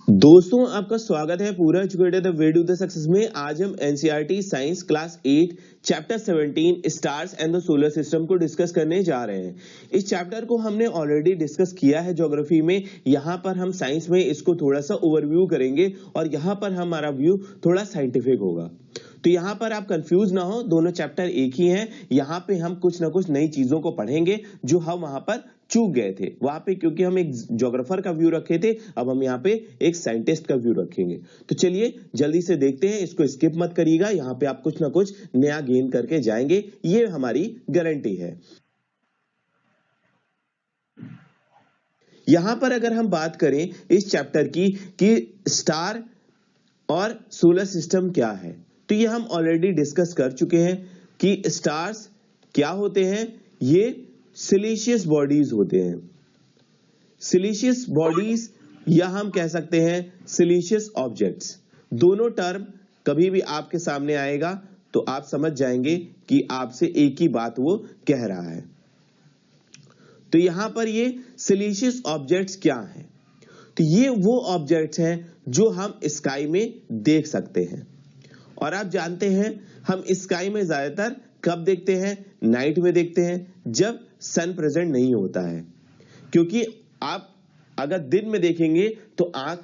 दोस्तों आपका स्वागत है पूरा educated the way to the success में। आज हम NCERT science class 8 chapter 17 stars and the solar system को डिस्कस करने जा रहे हैं। इस चैप्टर को हमने ऑलरेडी डिस्कस किया है ज्योग्राफी में। यहाँ पर हम साइंस में इसको थोड़ा सा ओवरव्यू करेंगे और यहाँ पर हमारा व्यू थोड़ा साइंटिफिक होगा। तो यहाँ पर आप कंफ्यूज ना हो, दोनों चैप्टर एक ही हैं। यहाँ पे हम कुछ ना कुछ नई चीजों को पढ़ेंगे जो हम वहां पर चूक गए थे वहां पे, क्योंकि हम एक ज्योग्राफर का व्यू रखे थे, अब हम यहाँ पे एक साइंटिस्ट का व्यू रखेंगे। तो चलिए जल्दी से देखते हैं, इसको स्किप मत करिएगा। यहाँ पे आप कुछ ना कुछ नया गेन करके जाएंगे, ये हमारी गारंटी है। यहां पर अगर हम बात करें इस चैप्टर की कि स्टार और सोलर सिस्टम क्या है, तो ये हम ऑलरेडी डिस्कस कर चुके हैं कि स्टार्स क्या होते हैं। ये सिलिशियस बॉडीज होते हैं। सिलिशियस बॉडीज या हम कह सकते हैं सिलिशियस ऑब्जेक्ट्स। दोनों टर्म कभी भी आपके सामने आएगा तो आप समझ जाएंगे कि आपसे एक ही बात वो कह रहा है। तो यहां पर ये सिलिशियस ऑब्जेक्ट्स क्या हैं? तो ये वो ऑब्जेक्ट्स हैं जो हम स्काई में देख सकते हैं। और आप जानते हैं हम स्काई में ज्यादातर कब देखते हैं? नाइट में देखते हैं, जब सन प्रेजेंट नहीं होता है। क्योंकि आप अगर दिन में देखेंगे तो आंख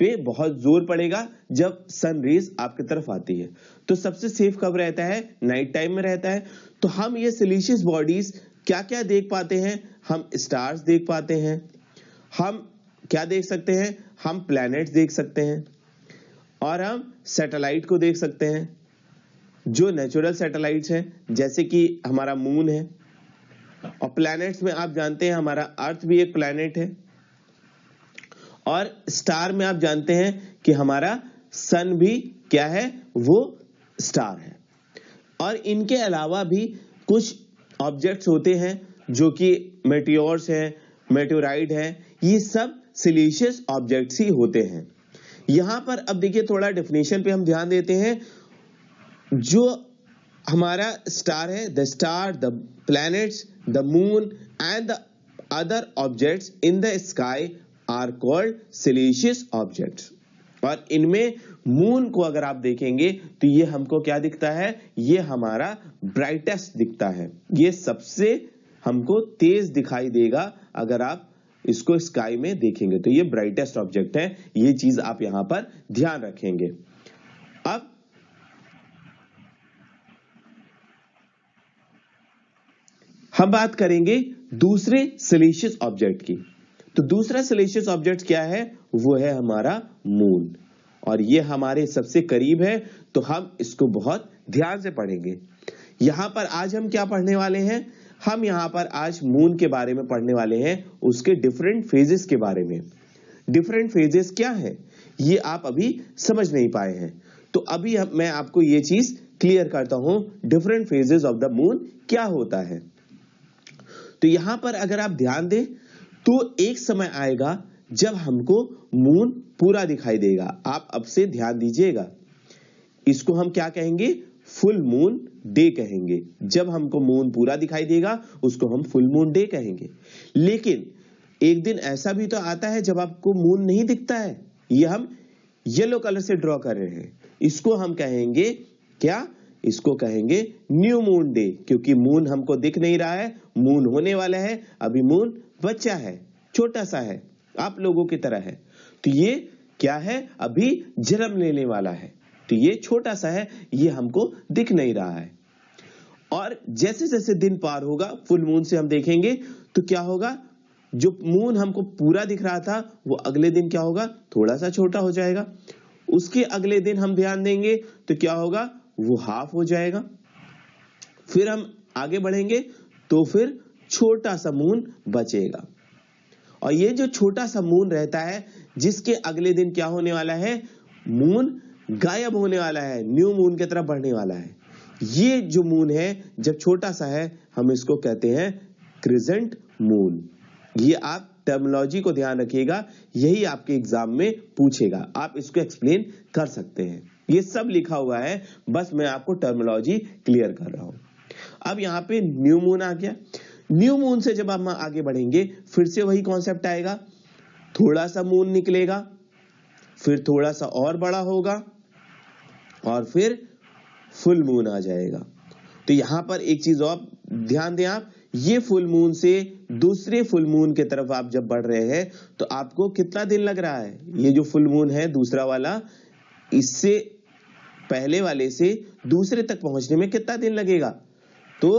पे बहुत जोर पड़ेगा जब सन रेज आपकी तरफ आती है। तो सबसे सेफ कब रहता है? नाइट टाइम में रहता है। तो हम ये सिलिशियस बॉडीज क्या क्या देख पाते हैं? हम स्टार्स देख पाते हैं। हम क्या देख सकते हैं? हम प्लैनेट्स देख सकते हैं और हम सैटेलाइट को देख सकते हैं, जो नेचुरल सैटेलाइट्स हैं, जैसे कि हमारा मून है। और प्लैनेट्स में आप जानते हैं हमारा अर्थ भी एक प्लैनेट है। और स्टार में आप जानते हैं कि हमारा सन भी क्या है? वो स्टार है। और इनके अलावा भी कुछ ऑब्जेक्ट्स होते हैं जो कि मेटियोर्स हैं, मेटेओराइट हैं। ये सब सिलिशियस ऑब्जेक्ट्स ही होते हैं। यहां पर अब देखिए थोड़ा डेफिनेशन पे हम ध्यान देते हैं। जो हमारा स्टार है, the star, the planets, the moon and the other objects in the sky are called celestial objects. और इनमें मून को अगर आप देखेंगे तो ये हमको क्या दिखता है? ये हमारा ब्राइटेस्ट दिखता है। ये सबसे हमको तेज दिखाई देगा अगर आप इसको स्काई में देखेंगे, तो ये ब्राइटेस्ट ऑब्जेक्ट है। ये चीज आप यहां पर ध्यान रखेंगे। अब हम बात करेंगे दूसरे सिलिशियस ऑब्जेक्ट की। तो दूसरा सिलिशियस ऑब्जेक्ट क्या है? वो है हमारा मून। और ये हमारे सबसे करीब है, तो हम इसको बहुत ध्यान से पढ़ेंगे। यहां पर आज हम क्या पढ़ने वाले हैं? हम यहां पर आज मून के बारे में पढ़ने वाले हैं, उसके डिफरेंट फेजेस के बारे में। डिफरेंट फेजेस क्या है ये आप अभी समझ नहीं पाए हैं, तो अभी मैं आपको ये चीज क्लियर करता हूं। Different phases of the moon क्या होता है? तो यहां पर अगर आप ध्यान दें तो एक समय आएगा जब हमको मून पूरा दिखाई देगा। आप अब से ध्यान दीजिएगा, इसको हम क्या कहेंगे? फुल मून डे कहेंगे। जब हमको मून पूरा दिखाई देगा उसको हम फुल मून डे कहेंगे। लेकिन एक दिन ऐसा भी तो आता है जब आपको मून नहीं दिखता है। ये हम येलो कलर से ड्रॉ कर रहे हैं, इसको हम कहेंगे क्या? इसको कहेंगे न्यू मून डे, क्योंकि मून हमको दिख नहीं रहा है। मून होने वाला है, अभी मून बच्चा है, छोटा सा है, आप लोगों की तरह है। तो ये क्या है? अभी जन्म लेने वाला है, तो ये छोटा सा है, ये हमको दिख नहीं रहा है। और जैसे जैसे दिन पार होगा, फुल मून से हम देखेंगे तो क्या होगा? जो मून हमको पूरा दिख रहा था वो अगले दिन क्या होगा? थोड़ा सा छोटा हो जाएगा। उसके अगले दिन हम ध्यान देंगे तो क्या होगा? वो हाफ हो जाएगा। फिर हम आगे बढ़ेंगे तो फिर छोटा सा मून बचेगा। और ये जो छोटा सा मून रहता है, जिसके अगले दिन क्या होने वाला है? मून गायब होने वाला है, न्यू मून की तरफ बढ़ने वाला है। ये जो मून है जब छोटा सा है, हम इसको कहते हैं क्रिसेंट मून। ये आप टर्मिनोलॉजी को ध्यान रखिएगा, यही आपके एग्जाम में पूछेगा, आप इसको एक्सप्लेन कर सकते हैं। ये सब लिखा हुआ है, बस मैं आपको टर्मिनोलॉजी क्लियर कर रहा हूं। अब यहाँ पे न्यू मून आ गया। न्यू मून से जब हम आगे बढ़ेंगे फिर से वही कॉन्सेप्ट आएगा, थोड़ा सा मून निकलेगा, फिर थोड़ा सा और बड़ा होगा और फिर फुल मून आ जाएगा। तो यहां पर एक चीज और ध्यान दें आप, ये फुल मून से दूसरे फुल मून की तरफ आप जब बढ़ रहे हैं तो आपको कितना दिन लग रहा है? ये जो फुल मून है दूसरा वाला, इससे पहले वाले से दूसरे तक पहुंचने में कितना दिन लगेगा? तो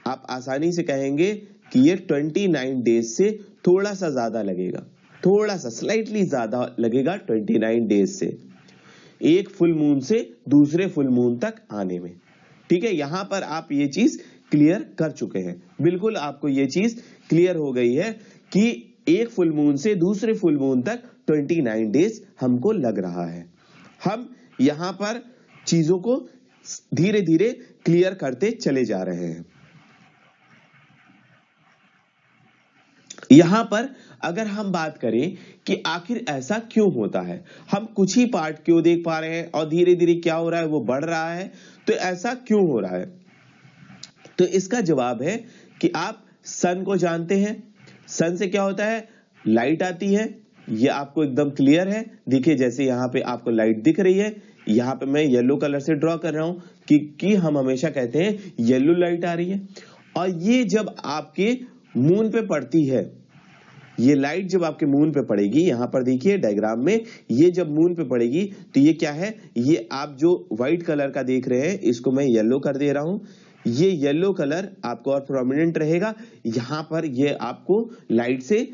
आप आसानी से कहेंगे कि ये 29 डेज से थोड़ा सा ज्यादा लगेगा, थोड़ा सा स्लाइटली ज्यादा लगेगा 29 डेज से, एक फुल मून से दूसरे फुल मून तक आने में। ठीक है, यहां पर आप ये चीज क्लियर कर चुके हैं, बिल्कुल आपको ये चीज क्लियर हो गई है कि एक फुल मून से दूसरे फुल मून तक 29 डेज हमको लग रहा है। हम यहां पर चीजों को धीरे धीरे क्लियर करते चले जा रहे हैं। यहां पर अगर हम बात करें कि आखिर ऐसा क्यों होता है, हम कुछ ही पार्ट क्यों देख पा रहे हैं और धीरे धीरे क्या हो रहा है वो बढ़ रहा है, तो ऐसा क्यों हो रहा है? तो इसका जवाब है कि आप सन को जानते हैं। सन से क्या होता है? लाइट आती है, ये आपको एकदम क्लियर है। देखिए जैसे यहाँ पे आपको लाइट दिख रही है, यहाँ पे मैं येलो कलर से ड्रॉ कर रहा हूं कि हम हमेशा कहते हैं येलो लाइट आ रही है। और ये जब आपके मून पे पड़ती है, ये लाइट जब आपके मून पे पड़ेगी, यहां पर देखिए डायग्राम में, ये जब मून पे पड़ेगी तो ये क्या है? ये आप जो व्हाइट कलर का देख रहे हैं इसको मैं येलो कर दे रहा हूं। ये येलो कलर आपको और प्रोमिनेंट रहेगा। यहां पर ये आपको लाइट से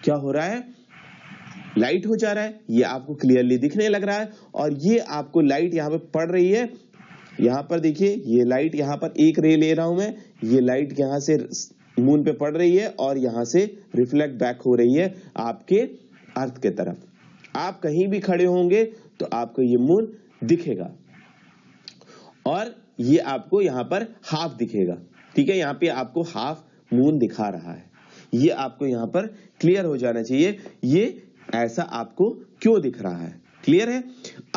क्या हो रहा है? लाइट हो जा रहा है, ये आपको क्लियरली दिखने लग रहा है। और ये आपको लाइट यहाँ पे पड़ रही है, यहाँ पर देखिए ये लाइट, यहाँ पर एक रे ले रहा हूं मैं, ये लाइट यहाँ से मून पे पड़ रही है और यहां से रिफ्लेक्ट बैक हो रही है आपके अर्थ के तरफ। आप कहीं भी खड़े होंगे तो आपको ये मून दिखेगा और ये आपको यहां पर हाफ दिखेगा। ठीक है, यहां पे आपको हाफ मून दिखा रहा है, ये आपको यहां पर क्लियर हो जाना चाहिए, ये ऐसा आपको क्यों दिख रहा है। क्लियर है?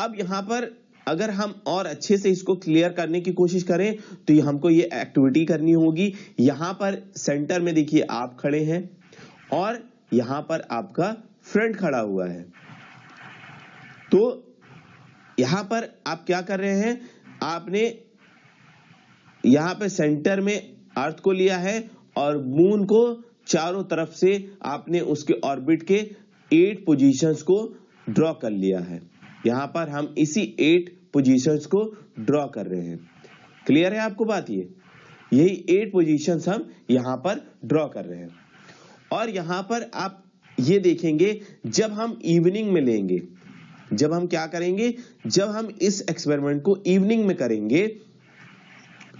अब यहां पर अगर हम और अच्छे से इसको क्लियर करने की कोशिश करें तो हमको ये एक्टिविटी करनी होगी। यहां पर सेंटर में देखिए आप खड़े हैं और यहां पर आपका फ्रेंड खड़ा हुआ है। तो यहां पर आप क्या कर रहे हैं? आपने यहां पे सेंटर में अर्थ को लिया है और मून को चारों तरफ से आपने उसके ऑर्बिट के 8 पोजीशंस को ड्रॉ कर लिया है। यहां पर हम इसी 8 पोजीशंस को ड्रॉ कर रहे हैं। क्लियर है आपको बात? यही 8 पोजीशंस हम यहां पर ड्रॉ कर रहे हैं। और यहां पर आप ये देखेंगे जब हम इवनिंग में लेंगे, जब हम क्या करेंगे, जब हम इस एक्सपेरिमेंट को इवनिंग में करेंगे,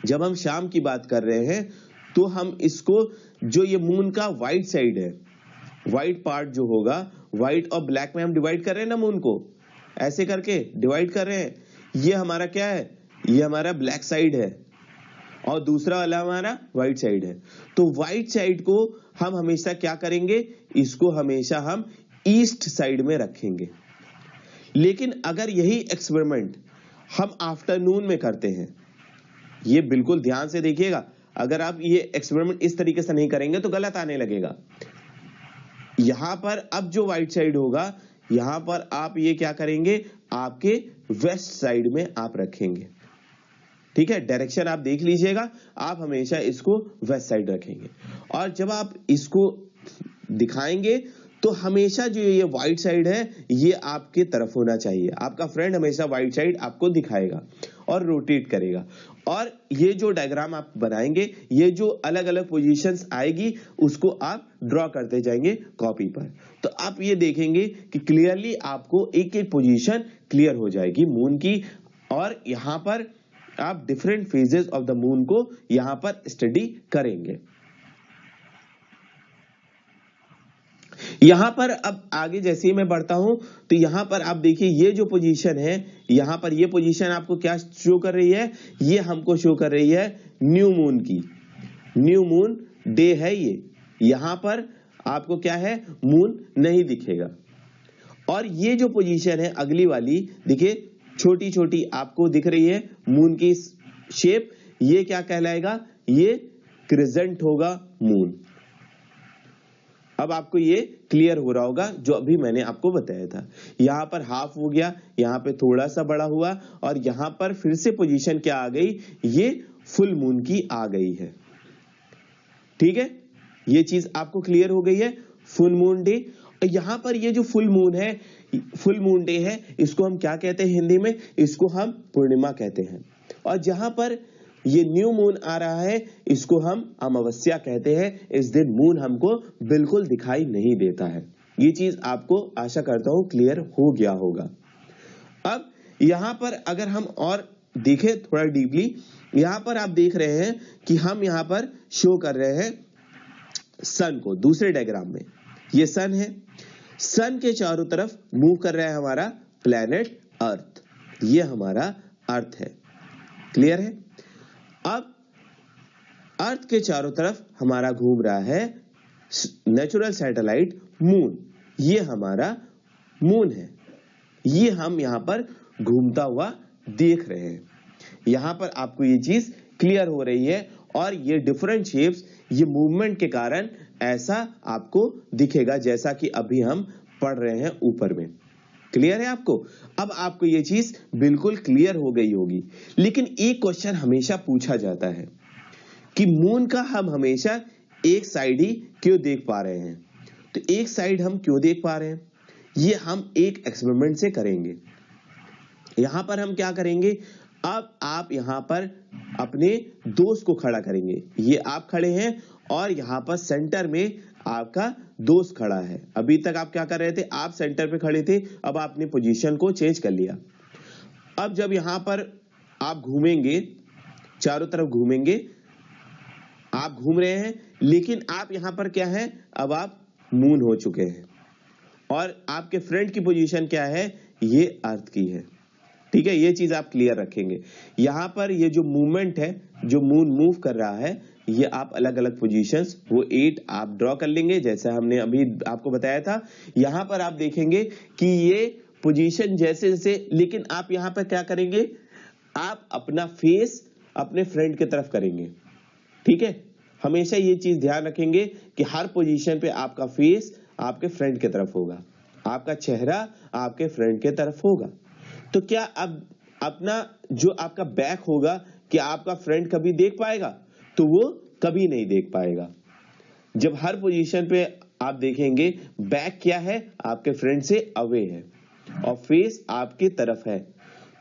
जब हम शाम की बात कर रहे हैं, तो हम इसको, जो ये मून का व्हाइट साइड है, व्हाइट पार्ट जो होगा, व्हाइट और ब्लैक में हम डिवाइड कर रहे हैं ना मून को, ऐसे करके डिवाइड कर रहे हैं। ये हमारा क्या है? ये हमारा ब्लैक साइड है और दूसरा वाला हमारा व्हाइट साइड है। तो व्हाइट साइड को हम हमेशा क्या करेंगे? इसको हमेशा हम ईस्ट साइड में रखेंगे। लेकिन अगर यही एक्सपेरिमेंट हम आफ्टरनून में करते हैं, ये बिल्कुल ध्यान से देखिएगा, अगर आप ये एक्सपेरिमेंट इस तरीके से नहीं करेंगे तो गलत आने लगेगा। यहां पर अब जो व्हाइट साइड होगा, यहां पर आप ये क्या करेंगे? आपके वेस्ट साइड में आप रखेंगे। ठीक है, डायरेक्शन आप देख लीजिएगा, आप हमेशा इसको वेस्ट साइड रखेंगे। और जब आप इसको दिखाएंगे तो हमेशा जो ये व्हाइट साइड है ये आपके तरफ होना चाहिए। आपका फ्रेंड हमेशा व्हाइट साइड आपको दिखाएगा और रोटेट करेगा। और ये जो डायग्राम आप बनाएंगे, ये जो अलग अलग पोजीशंस आएगी उसको आप ड्रॉ करते जाएंगे कॉपी पर। तो आप ये देखेंगे कि क्लियरली आपको एक एक पोजीशन क्लियर हो जाएगी मून की। और यहां पर आप different phases of the moon को यहां पर स्टडी करेंगे। यहां पर अब आगे जैसे ही मैं बढ़ता हूं तो यहां पर आप देखिए ये जो पोजीशन है, यहां पर ये पोजीशन आपको क्या शो कर रही है? ये हमको शो कर रही है न्यू मून की, न्यू मून डे है ये। यहां पर आपको क्या है? मून नहीं दिखेगा। और ये जो पोजीशन है अगली वाली, देखिए छोटी छोटी आपको दिख रही है मून की शेप, ये क्या कहलाएगा? ये क्रिसेंट होगा मून। अब आपको ये क्लियर हो रहा होगा जो अभी मैंने आपको बताया था। यहाँ पर हाफ हो गया, यहाँ पे थोड़ा सा बड़ा हुआ, और यहाँ पर फिर से पोजीशन क्या आ गई, ये फुल मून की आ गई है। ठीक है, ये चीज आपको क्लियर हो गई है। फुल मून डे, यहाँ पर ये जो फुल मून है, फुल मून डे है, इसको हम क्या कहते हैं हिंदी में, इसको हम पूर्णिमा कहते हैं। और जहां पर ये न्यू मून आ रहा है, इसको हम अमावस्या कहते हैं। इस दिन मून हमको बिल्कुल दिखाई नहीं देता है। ये चीज आपको आशा करता हूं क्लियर हो गया होगा। अब यहां पर अगर हम और देखें थोड़ा डीपली, यहां पर आप देख रहे हैं कि हम यहां पर शो कर रहे हैं सन को। दूसरे डायग्राम में ये सन है, सन के चारों तरफ मूव कर रहा है हमारा प्लैनेट अर्थ, ये हमारा अर्थ है। क्लियर है। अब अर्थ के चारों तरफ हमारा घूम रहा है नेचुरल सैटेलाइट मून, ये हमारा मून है। ये हम यहां पर घूमता हुआ देख रहे हैं। यहां पर आपको ये चीज क्लियर हो रही है, और ये डिफरेंट शेप्स, ये मूवमेंट के कारण ऐसा आपको दिखेगा जैसा कि अभी हम पढ़ रहे हैं ऊपर में। क्लियर है आपको। अब आपको ये चीज बिल्कुल क्लियर हो गई होगी। लेकिन एक क्वेश्चन हमेशा पूछा जाता है कि मून का हम हमेशा एक साइड ही क्यों देख पा रहे हैं। तो एक साइड हम क्यों देख पा रहे हैं, ये हम एक एक्सपेरिमेंट से करेंगे। यहां पर हम क्या करेंगे, अब आप यहां पर अपने दोस्त को खड़ा करेंगे। ये आप खड़े हैं और यहां पर सेंटर में आपका दोस्त खड़ा है। अभी तक आप क्या कर रहे थे, आप सेंटर पे खड़े थे, अब आपने पोजीशन को चेंज कर लिया। अब जब यहां पर आप घूमेंगे, चारों तरफ घूमेंगे, आप घूम रहे हैं, लेकिन आप यहां पर क्या है, अब आप मून हो चुके हैं, और आपके फ्रेंड की पोजीशन क्या है, ये अर्थ की है। ठीक है, ये चीज आप क्लियर रखेंगे। यहां पर ये जो मूवमेंट है, जो मून मूव कर रहा है, ये आप अलग अलग पोजीशंस, वो 8 आप ड्रॉ कर लेंगे जैसा हमने अभी आपको बताया था। यहां पर आप देखेंगे कि ये पोजीशन जैसे जैसे, लेकिन आप यहां पर क्या करेंगे, आप अपना फेस अपने फ्रेंड की तरफ करेंगे। ठीक है, हमेशा ये चीज ध्यान रखेंगे कि हर पोजीशन पे आपका फेस आपके फ्रेंड की तरफ होगा, आपका चेहरा आपके फ्रेंड की तरफ होगा। तो क्या अब अपना जो आपका बैक होगा, क्या आपका फ्रेंड कभी देख पाएगा, तो वो कभी नहीं देख पाएगा। जब हर पोजीशन पे आप देखेंगे, बैक क्या है, आपके फ्रेंड से अवे है, और फेस आपकी तरफ है।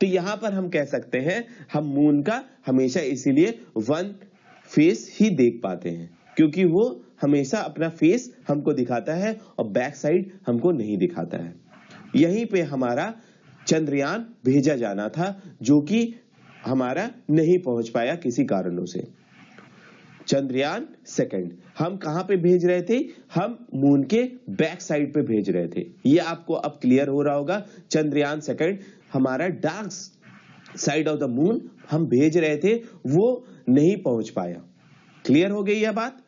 तो यहां पर हम कह सकते हैं, हम मून का हमेशा इसीलिए वन फेस ही देख पाते हैं, क्योंकि वो हमेशा अपना फेस हमको दिखाता है और बैक साइड हमको नहीं दिखाता है। यहीं पे हमारा चंद्रयान भेजा जाना था, जो कि हमारा नहीं पहुंच पाया किसी कारणों से। चंद्रयान सेकंड हम कहां पे भेज रहे थे, हम मून के बैक साइड पे भेज रहे थे। ये आपको अब क्लियर हो रहा होगा। चंद्रयान सेकंड हमारा dark side of the moon हम भेज रहे थे, वो नहीं पहुंच पाया। क्लियर हो गई यह बात।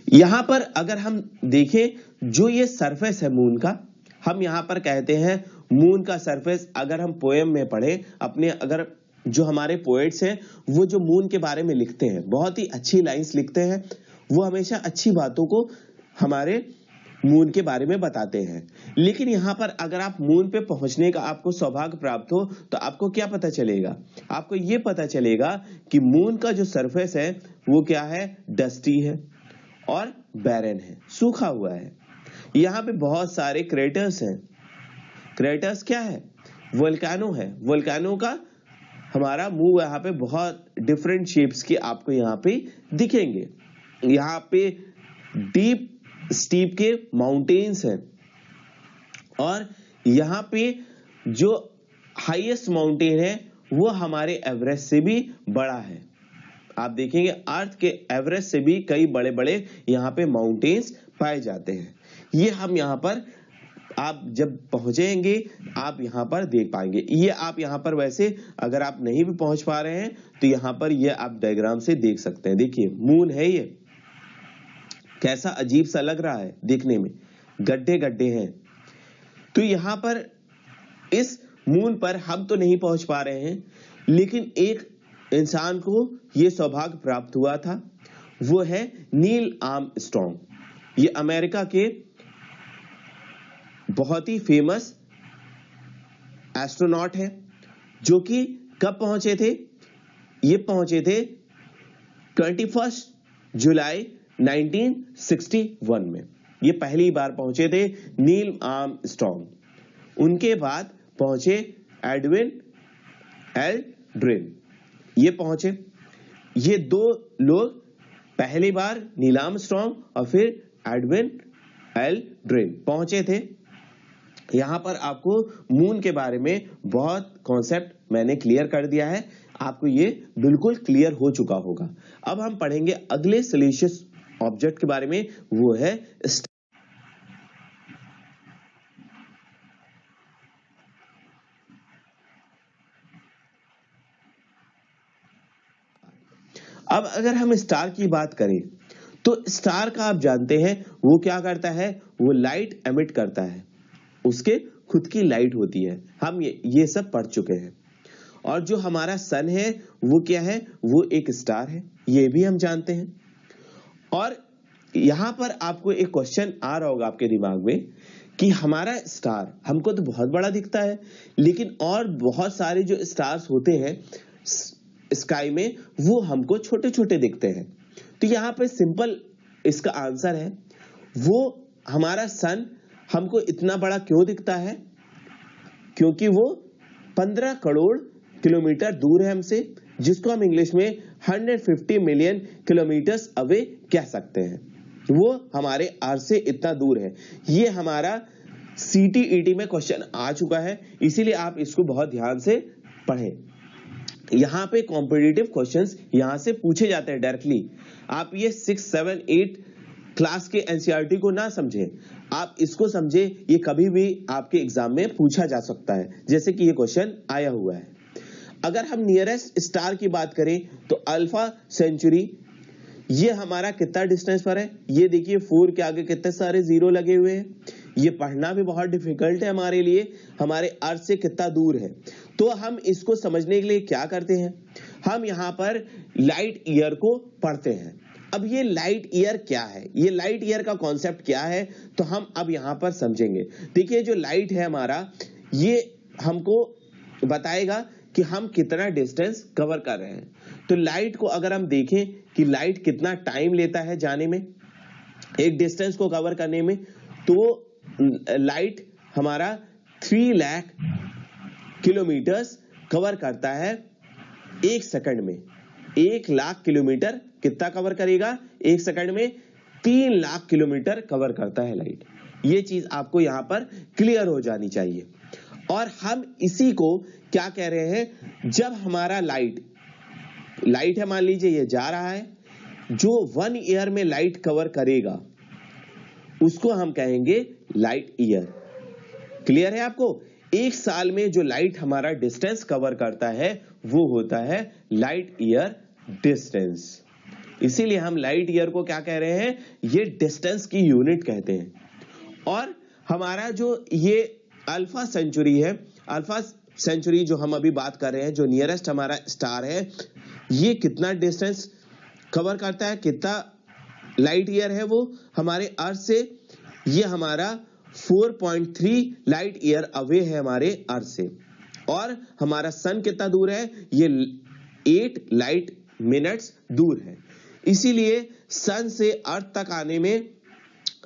यहां पर अगर हम देखें, जो ये सरफेस है मून का, हम यहां पर कहते हैं मून का सरफेस, अगर हम पोएम में पढ़े अपने, अगर जो हमारे पोएट्स हैं वो जो मून के बारे में लिखते हैं, बहुत ही अच्छी लाइंस लिखते हैं, वो हमेशा अच्छी बातों को हमारे मून के बारे में बताते हैं। लेकिन यहां पर अगर आप मून पे पहुंचने का आपको सौभाग्य प्राप्त हो, तो आपको क्या पता चलेगा, आपको ये पता चलेगा कि मून का जो सरफेस है वो क्या है, डस्टी है और बैरन है, सूखा हुआ है। यहां पे बहुत सारे क्रेटर्स हैं। क्रेटर्स क्या है, वोल्केनो है। वोल्केनो का हमारा मुंह यहाँ पे बहुत डिफरेंट शेप्स के आपको यहाँ पे दिखेंगे। यहाँ पे डीप स्टीप के माउंटेन्स हैं, और यहाँ पे जो हाईएस्ट माउंटेन है वो हमारे एवरेस्ट से भी बड़ा है। आप देखेंगे अर्थ के एवरेस्ट से भी कई बड़े बड़े यहाँ पे माउंटेन्स पाए जाते हैं। ये हम यहाँ पर आप जब पहुंचेंगे आप यहाँ पर देख पाएंगे। ये आप यहाँ पर वैसे अगर आप नहीं भी पहुंच पा रहे हैं तो यहाँ पर ये आप डायग्राम से देख सकते हैं। देखिए मून है, ये कैसा अजीब सा लग रहा है देखने में, गड्ढे गड्ढे हैं। तो यहाँ पर इस मून पर हम तो नहीं पहुंच पा रहे हैं, लेकिन एक इंसान को ये सौभाग्य प्राप्त हुआ था वो है नील आर्मस्ट्रॉन्ग। ये अमेरिका के बहुत ही फेमस एस्ट्रोनॉट है जो कि कब पहुंचे थे? ये पहुंचे थे 21 जुलाई 1961 में। ये पहली बार पहुंचे थे नील आर्मस्ट्रॉन्ग। उनके बाद पहुंचे एडविन एल्ड्रिन। ये पहुंचे, ये दो लोग पहली बार नील आर्मस्ट्रॉन्ग और फिर एडविन एल्ड्रिन पहुंचे थे। यहां पर आपको मून के बारे में बहुत कॉन्सेप्ट मैंने क्लियर कर दिया है, आपको ये बिल्कुल क्लियर हो चुका होगा। अब हम पढ़ेंगे अगले सिलिशियस ऑब्जेक्ट के बारे में, वो है अब अगर हम स्टार की बात करें तो स्टार का आप जानते हैं वो क्या करता है, वो लाइट एमिट करता है, उसके खुद की लाइट होती है। हम ये सब पढ़ चुके हैं। और जो हमारा सन है वो क्या है, वो एक स्टार है, ये भी हम जानते हैं। और यहां पर आपको एक क्वेश्चन आ रहा होगा आपके दिमाग में कि हमारा स्टार हमको तो बहुत बड़ा दिखता है, लेकिन और बहुत सारे जो स्टार्स होते हैं स्काई में वो हमको छोटे छोटे दिखते हैं। तो यहाँ पे सिंपल इसका आंसर है, वो हमारा सन हमको इतना बड़ा क्यों दिखता है? क्योंकि वो 15 करोड़ किलोमीटर दूर है हमसे, जिसको हम इंग्लिश में 150 मिलियन किलोमीटर्स अवे कह सकते हैं। वो हमारे अर्थ से इतना दूर है। ये हमारा CTET में क्वेश्चन आ चुका है, इसीलिए आप इसको बहुत ध्यान से पढ़ें। यहाँ पे कॉम्पिटिटिव क्वेश्चंस यहाँ से पूछे जाते हैं डायरेक्टली। आप ये 6, 7, 8 क्लास के NCERT को ना समझें, आप इसको समझे, ये कभी भी आपके एग्जाम में पूछा जा सकता है, जैसे कि ये क्वेश्चन आया हुआ है। अगर हम नियरेस्ट स्टार की बात करें तो अल्फा सेंचुरी, ये हमारा कितना डिस्टेंस पर है? ये देखिए 4 के आगे कितने सारे जीरो लगे हुए हैं। ये पढ़ना भी बहुत डिफिकल्ट है हमारे लिए, हमारे अर्थ से कितना दूर है। तो हम इसको समझने के लिए क्या करते हैं, हम यहाँ पर लाइट ईयर को पढ़ते हैं। अब ये लाइट ईयर क्या है, ये लाइट ईयर का कॉन्सेप्ट क्या है, तो हम अब यहाँ पर समझेंगे। देखिए जो लाइट है हमारा, ये हमको बताएगा कि हम कितना डिस्टेंस कवर कर रहे हैं। तो लाइट को अगर हम देखें कि लाइट कितना टाइम लेता है जाने में, एक डिस्टेंस को कवर करने में, तो लाइट हमारा 3 लाख किलोमीटर्स कवर करता है 1 सेकंड में। 1 लाख किलोमीटर कितना कवर करेगा? 1 सेकंड में 3 लाख किलोमीटर कवर करता है लाइट। ये चीज आपको यहाँ पर क्लियर हो जानी चाहिए। और हम इसी को क्या कह रहे हैं, जब हमारा लाइट है, मान लीजिए ये जा रहा है, जो 1 ईयर में लाइट कवर करेगा उसको हम कहेंगे लाइट ईयर। क्लियर है आपको? 1 साल में जो लाइट हमारा डिस्टेंस कवर करता है वो होता है लाइट ईयर डिस्टेंस। इसीलिए हम लाइट ईयर को क्या कह रहे हैं, ये डिस्टेंस की यूनिट कहते हैं। और हमारा जो ये अल्फा सेंचुरी है, अल्फा सेंचुरी जो हम अभी बात कर रहे हैं, जो नियरेस्ट हमारा स्टार है, ये कितना डिस्टेंस कवर करता है, कितना लाइट ईयर है वो हमारे अर्थ से? ये हमारा 4.3 लाइट ईयर अवे है हमारे अर्थ से। और हमारा सन कितना दूर है, ये 8 लाइट मिनट्स दूर है। इसीलिए सन से अर्थ तक आने में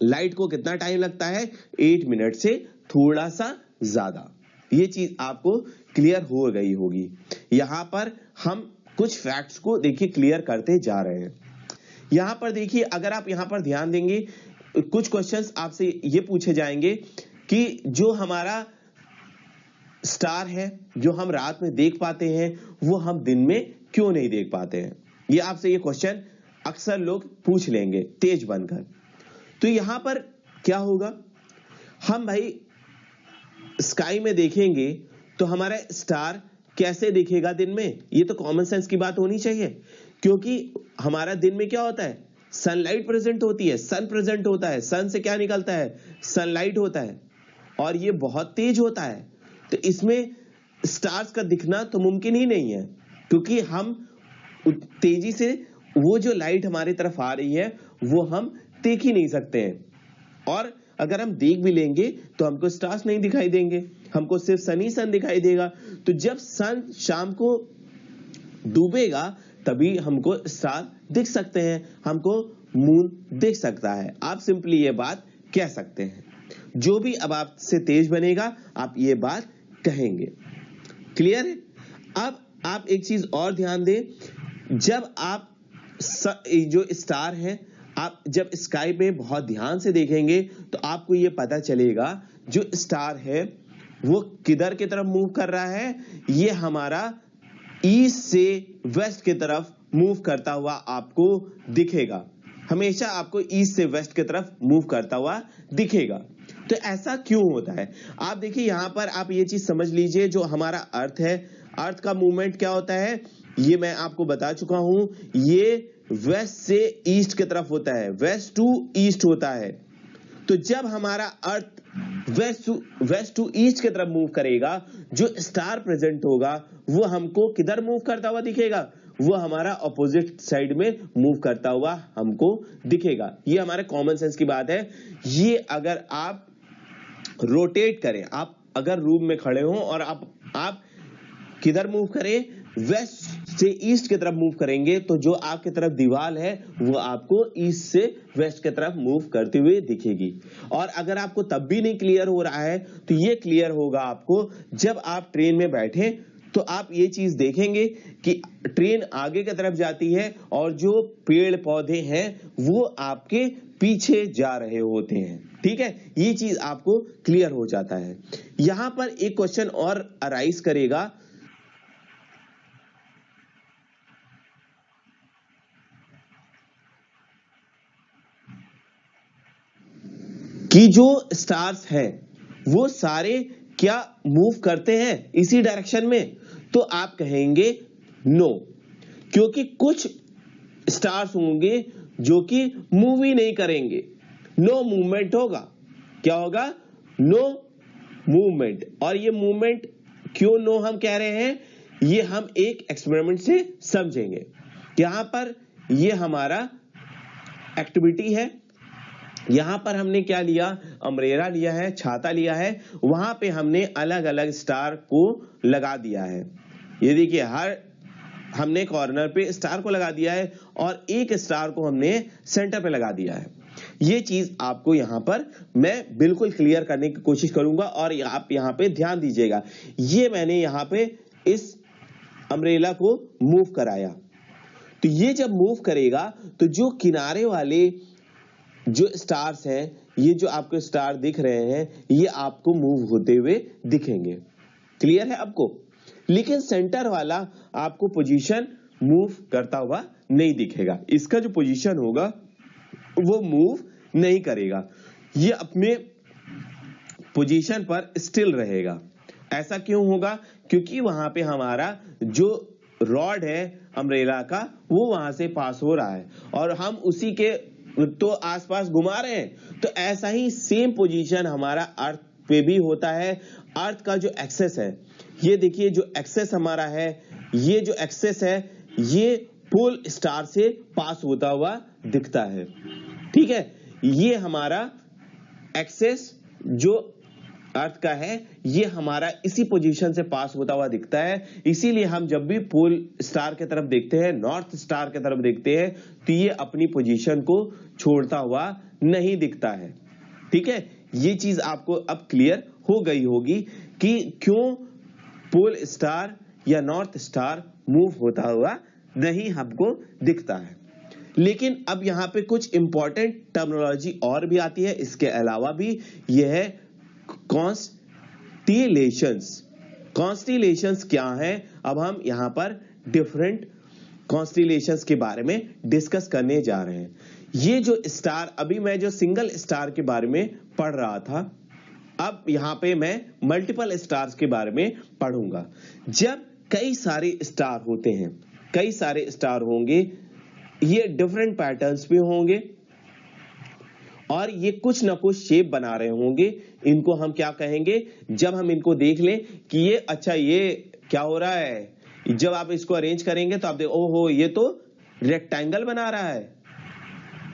लाइट को कितना टाइम लगता है? 8 मिनट से थोड़ा सा ज्यादा। ये चीज आपको क्लियर हो गई होगी। यहां पर हम कुछ फैक्ट्स को देखिए क्लियर करते जा रहे हैं। यहां पर देखिए, अगर आप यहां पर ध्यान देंगे, कुछ क्वेश्चंस आपसे ये पूछे जाएंगे कि जो हमारा स्टार है, जो हम रात में देख पाते हैं, वो हम दिन में क्यों नहीं देख पाते हैं? ये आपसे ये क्वेश्चन अक्सर लोग पूछ लेंगे तेज बनकर। तो यहां पर क्या होगा, हम भाई स्काई में देखेंगे तो हमारा स्टार कैसे दिखेगा दिन में? ये तो कॉमन सेंस की बात होनी चाहिए, क्योंकि हमारा दिन में क्या होता है, सनलाइट प्रेजेंट होती है, सन प्रेजेंट होता है, सन से क्या निकलता है, सनलाइट होता है, और ये बहुत तेज होता है। तो इसमें स्टार्स का दिखना तो मुमकिन ही नहीं है, क्योंकि हम तेजी से वो जो लाइट हमारी तरफ आ रही है वो हम देख ही नहीं सकते हैं, और अगर हम देख भी लेंगे तो हमको स्टार्स नहीं दिखाई देंगे, हमको सिर्फ सन ही सन दिखाई देगा। तो जब सन शाम को डूबेगा तभी हमको स्टार दिख सकते हैं, हमको मून दिख सकता है। आप सिंपली ये बात कह सकते हैं, जो भी अब आपसे तेज बनेगा आप ये बात कहेंगे। क्लियर है? अब आप एक चीज और ध्यान दें, जब आप जो स्टार है आप जब स्काई पे बहुत ध्यान से देखेंगे तो आपको ये पता चलेगा जो स्टार है वो किधर की तरफ मूव कर रहा है। ये हमारा ईस्ट से वेस्ट की तरफ मूव करता हुआ आपको दिखेगा, हमेशा आपको ईस्ट से वेस्ट की तरफ मूव करता हुआ दिखेगा। तो ऐसा क्यों होता है? आप देखिए यहां पर आप ये चीज समझ लीजिए, जो हमारा अर्थ है, अर्थ का मूवमेंट क्या होता है ये मैं आपको बता चुका हूं, ये वेस्ट से ईस्ट की तरफ होता है, वेस्ट टू ईस्ट होता है। तो जब हमारा अर्थ वेस्ट टू ईस्ट की तरफ मूव करेगा, जो स्टार प्रेजेंट होगा वो हमको किधर मूव करता हुआ दिखेगा, वो हमारा ऑपोजिट साइड में मूव करता हुआ हमको दिखेगा। ये हमारे कॉमन सेंस की बात है। ये अगर आप रोटेट करें, आप अगर रूम में खड़े हो और आप किधर मूव करें, वेस्ट से ईस्ट की तरफ मूव करेंगे तो जो आपकी तरफ दीवार है वो आपको ईस्ट से वेस्ट की तरफ मूव करते हुए दिखेगी। और अगर आपको तब भी नहीं क्लियर हो रहा है तो ये क्लियर होगा आपको जब आप ट्रेन में बैठे, तो आप ये चीज देखेंगे कि ट्रेन आगे की तरफ जाती है और जो पेड़ पौधे हैं वो आपके पीछे जा रहे होते हैं। ठीक है, ये चीज आपको क्लियर हो जाता है। यहां पर एक क्वेश्चन और अराइज करेगा कि जो स्टार्स हैं वो सारे क्या मूव करते हैं इसी डायरेक्शन में? तो आप कहेंगे नो, क्योंकि कुछ स्टार्स होंगे जो कि मूव ही नहीं करेंगे, नो मूवमेंट होगा। क्या होगा? No movement. और ये मूवमेंट क्यों नो हम कह रहे हैं, ये हम एक एक्सपेरिमेंट से समझेंगे। यहां पर ये हमारा एक्टिविटी है, यहां पर हमने क्या लिया, अम्ब्रेला लिया है, छाता लिया है, वहां पे हमने अलग अलग स्टार को लगा दिया है। ये देखिए हर हमने कॉर्नर पे स्टार को लगा दिया है और एक स्टार को हमने सेंटर पे लगा दिया है। ये चीज आपको यहां पर मैं बिल्कुल क्लियर करने की कोशिश करूंगा और आप यहां पे ध्यान दीजिएगा। ये मैंने यहां पे इस अम्ब्रेला को मूव कराया, तो ये जब मूव करेगा तो जो किनारे वाले जो स्टार्स हैं, ये जो आपको स्टार दिख रहे हैं, ये आपको मूव होते हुए दिखेंगे। क्लियर है आपको? लेकिन सेंटर वाला आपको पोजीशन मूव करता हुआ नहीं दिखेगा, इसका जो पोजीशन होगा वो मूव नहीं करेगा, ये अपने पोजीशन पर स्टिल रहेगा। ऐसा क्यों होगा? क्योंकि वहां पे हमारा जो रॉड है अम्ब्रेला का वो वहां से पास हो रहा है और हम उसी के तो आसपास घुमा रहे हैं। तो ऐसा ही सेम पोजीशन हमारा अर्थ पे भी होता है। अर्थ का जो एक्सेस है, ये देखिए जो एक्सेस हमारा है, ये जो एक्सेस है ये पोल स्टार से पास होता हुआ दिखता है। ठीक है, ये हमारा एक्सेस जो अर्थ का है ये हमारा इसी पोजीशन से पास होता हुआ दिखता है। इसीलिए हम जब भी पोल स्टार की तरफ देखते हैं, नॉर्थ स्टार की तरफ देखते हैं, तो ये अपनी पोजीशन को छोड़ता हुआ नहीं दिखता है। ठीक है, ये चीज आपको अब क्लियर हो गई होगी कि क्यों पोल स्टार या नॉर्थ स्टार मूव होता हुआ नहीं हमको दिखता है। लेकिन अब यहां पे कुछ इंपॉर्टेंट टर्मिनोलॉजी और भी आती है, इसके अलावा भी यह है कॉन्स्टिलेशंस। कॉन्स्टिलेशंस क्या है? अब हम यहां पर डिफरेंट कॉन्स्टिलेशंस के बारे में डिस्कस करने जा रहे हैं। ये जो स्टार, अभी मैं जो सिंगल स्टार के बारे में पढ़ रहा था, अब यहां पे मैं मल्टीपल स्टार्स के बारे में पढ़ूंगा। जब कई सारे स्टार होते हैं, कई सारे स्टार होंगे, ये डिफरेंट पैटर्न्स पे होंगे और ये कुछ ना कुछ शेप बना रहे होंगे। इनको हम क्या कहेंगे? जब हम इनको देख लें कि ये अच्छा ये क्या हो रहा है, जब आप इसको अरेंज करेंगे तो आप देखो ओहो ये तो रेक्टेंगल बना रहा है,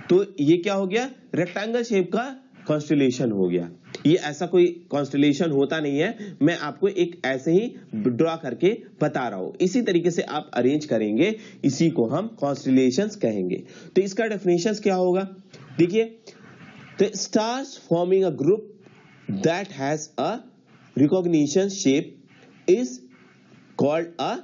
तो ये क्या हो गया, रेक्टेंगल शेप का कॉन्स्टेलेशन हो गया। ये ऐसा कोई कॉन्स्टेलेशन होता नहीं है, मैं आपको एक ऐसे ही ड्रॉ करके बता रहा हूं। इसी तरीके से आप अरेंज करेंगे, इसी को हम कॉन्स्टेलेशंस कहेंगे। तो इसका डेफिनेशन क्या होगा, देखिए, the stars forming a group that has a recognition shape is called a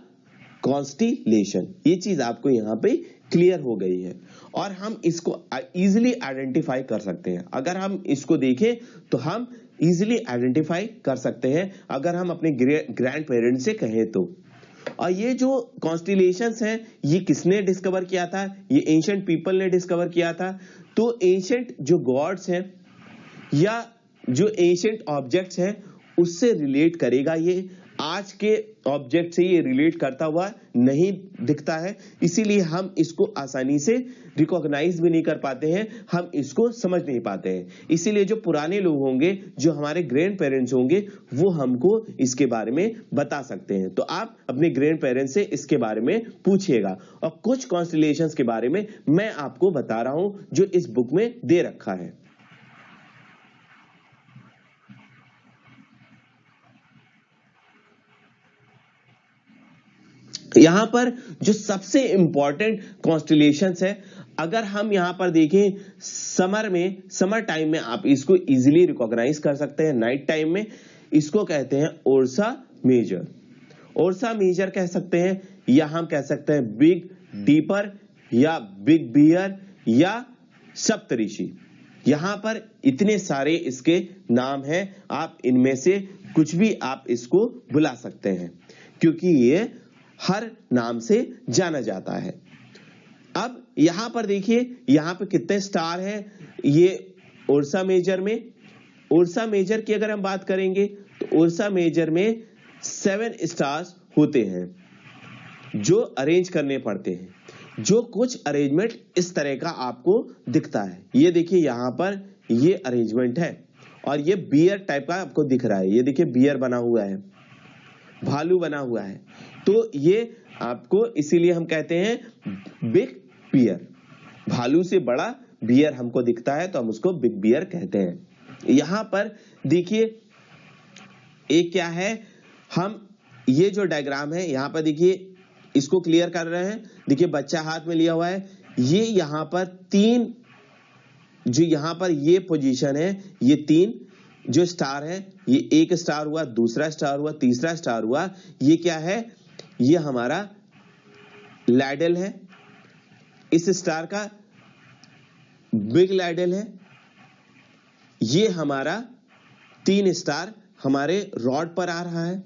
constellation. ये चीज आपको यहां पे क्लियर हो गई है और हम इसको इजीली आइडेंटिफाई कर सकते हैं। अगर हम इसको देखें तो हम इजीली आइडेंटिफाई कर सकते हैं अगर हम अपने ग्रैंड पेरेंट्स से कहें तो। और ये जो कॉन्स्टेलेशंस हैं ये किसने डिस्कवर किया था, ये एंशिएंट पीपल ने डिस्कवर किया था। तो एंशिएंट जो गॉड्स हैं या जो एंशिएंट ऑब्जेक्ट्स हैं उससे रिलेट करेगा, ये आज के ऑब्जेक्ट से ये रिलेट करता हुआ नहीं दिखता है, इसीलिए हम इसको आसानी से रिकॉग्नाइज भी नहीं कर पाते हैं, हम इसको समझ नहीं पाते हैं। इसीलिए जो पुराने लोग होंगे, जो हमारे ग्रैंड पेरेंट्स होंगे, वो हमको इसके बारे में बता सकते हैं। तो आप अपने ग्रैंड पेरेंट्स से इसके बारे में पूछिएगा। और कुछ कॉन्स्टेलेशंस के बारे में मैं आपको बता रहा हूं जो इस बुक में दे रखा है। यहां पर जो सबसे इंपॉर्टेंट कॉन्स्टेलेशंस है, अगर हम यहां पर देखें समर टाइम में आप इसको इजीली रिकॉग्नाइज कर सकते हैं। नाइट टाइम में इसको कहते हैं ओरसा मेजर। ओरसा मेजर कह सकते हैं, या हम कह सकते हैं बिग डीपर या बिग बियर या सप्तऋषि। यहां पर इतने सारे इसके नाम हैं, आप इनमें से कुछ भी आप इसको बुला सकते हैं क्योंकि ये हर नाम से जाना जाता है। अब यहां पर देखिए, यहां पे कितने स्टार हैं ये उर्सा मेजर में। उर्सा मेजर की अगर हम बात करेंगे तो उर्सा मेजर में 7 स्टार्स होते हैं जो अरेंज करने पड़ते हैं। जो कुछ अरेंजमेंट इस तरह का आपको दिखता है, ये देखिए यहां पर ये अरेंजमेंट है और ये बियर टाइप का आपको दिख रहा है। ये देखिए बियर बना हुआ है, भालू बना हुआ है, तो ये आपको इसीलिए हम कहते हैं बिग बियर। भालू से बड़ा बियर हमको दिखता है तो हम उसको बिग बियर कहते हैं। यहां पर देखिए एक क्या है, हम ये जो डायग्राम है यहां पर देखिए इसको क्लियर कर रहे हैं। देखिए बच्चा हाथ में लिया हुआ है, ये यहां पर 3 जो यहां पर ये पोजीशन है, ये 3 जो स्टार है, ये एक स्टार हुआ, दूसरा स्टार हुआ, तीसरा स्टार हुआ। ये क्या है, ये हमारा लैडल है, इस स्टार का बिग लैडल है। ये हमारा 3 स्टार हमारे रॉड पर आ रहा है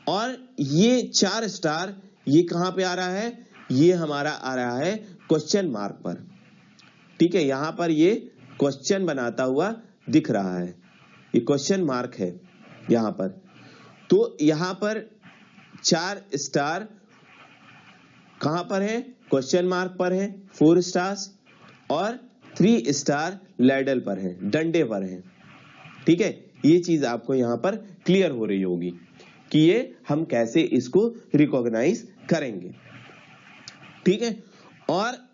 और ये 4 स्टार ये कहां पे आ रहा है, ये हमारा आ रहा है क्वेश्चन मार्क पर। ठीक है, यहां पर ये क्वेश्चन बनाता हुआ दिख रहा है, ये क्वेश्चन मार्क है यहां पर। तो यहां पर 4 स्टार कहां पर है, क्वेश्चन मार्क पर है 4 स्टार्स, और 3 स्टार लैडल पर है, डंडे पर है। ठीक है, ये चीज आपको यहां पर क्लियर हो रही होगी कि ये हम कैसे इसको रिकॉग्नाइज करेंगे। ठीक है, और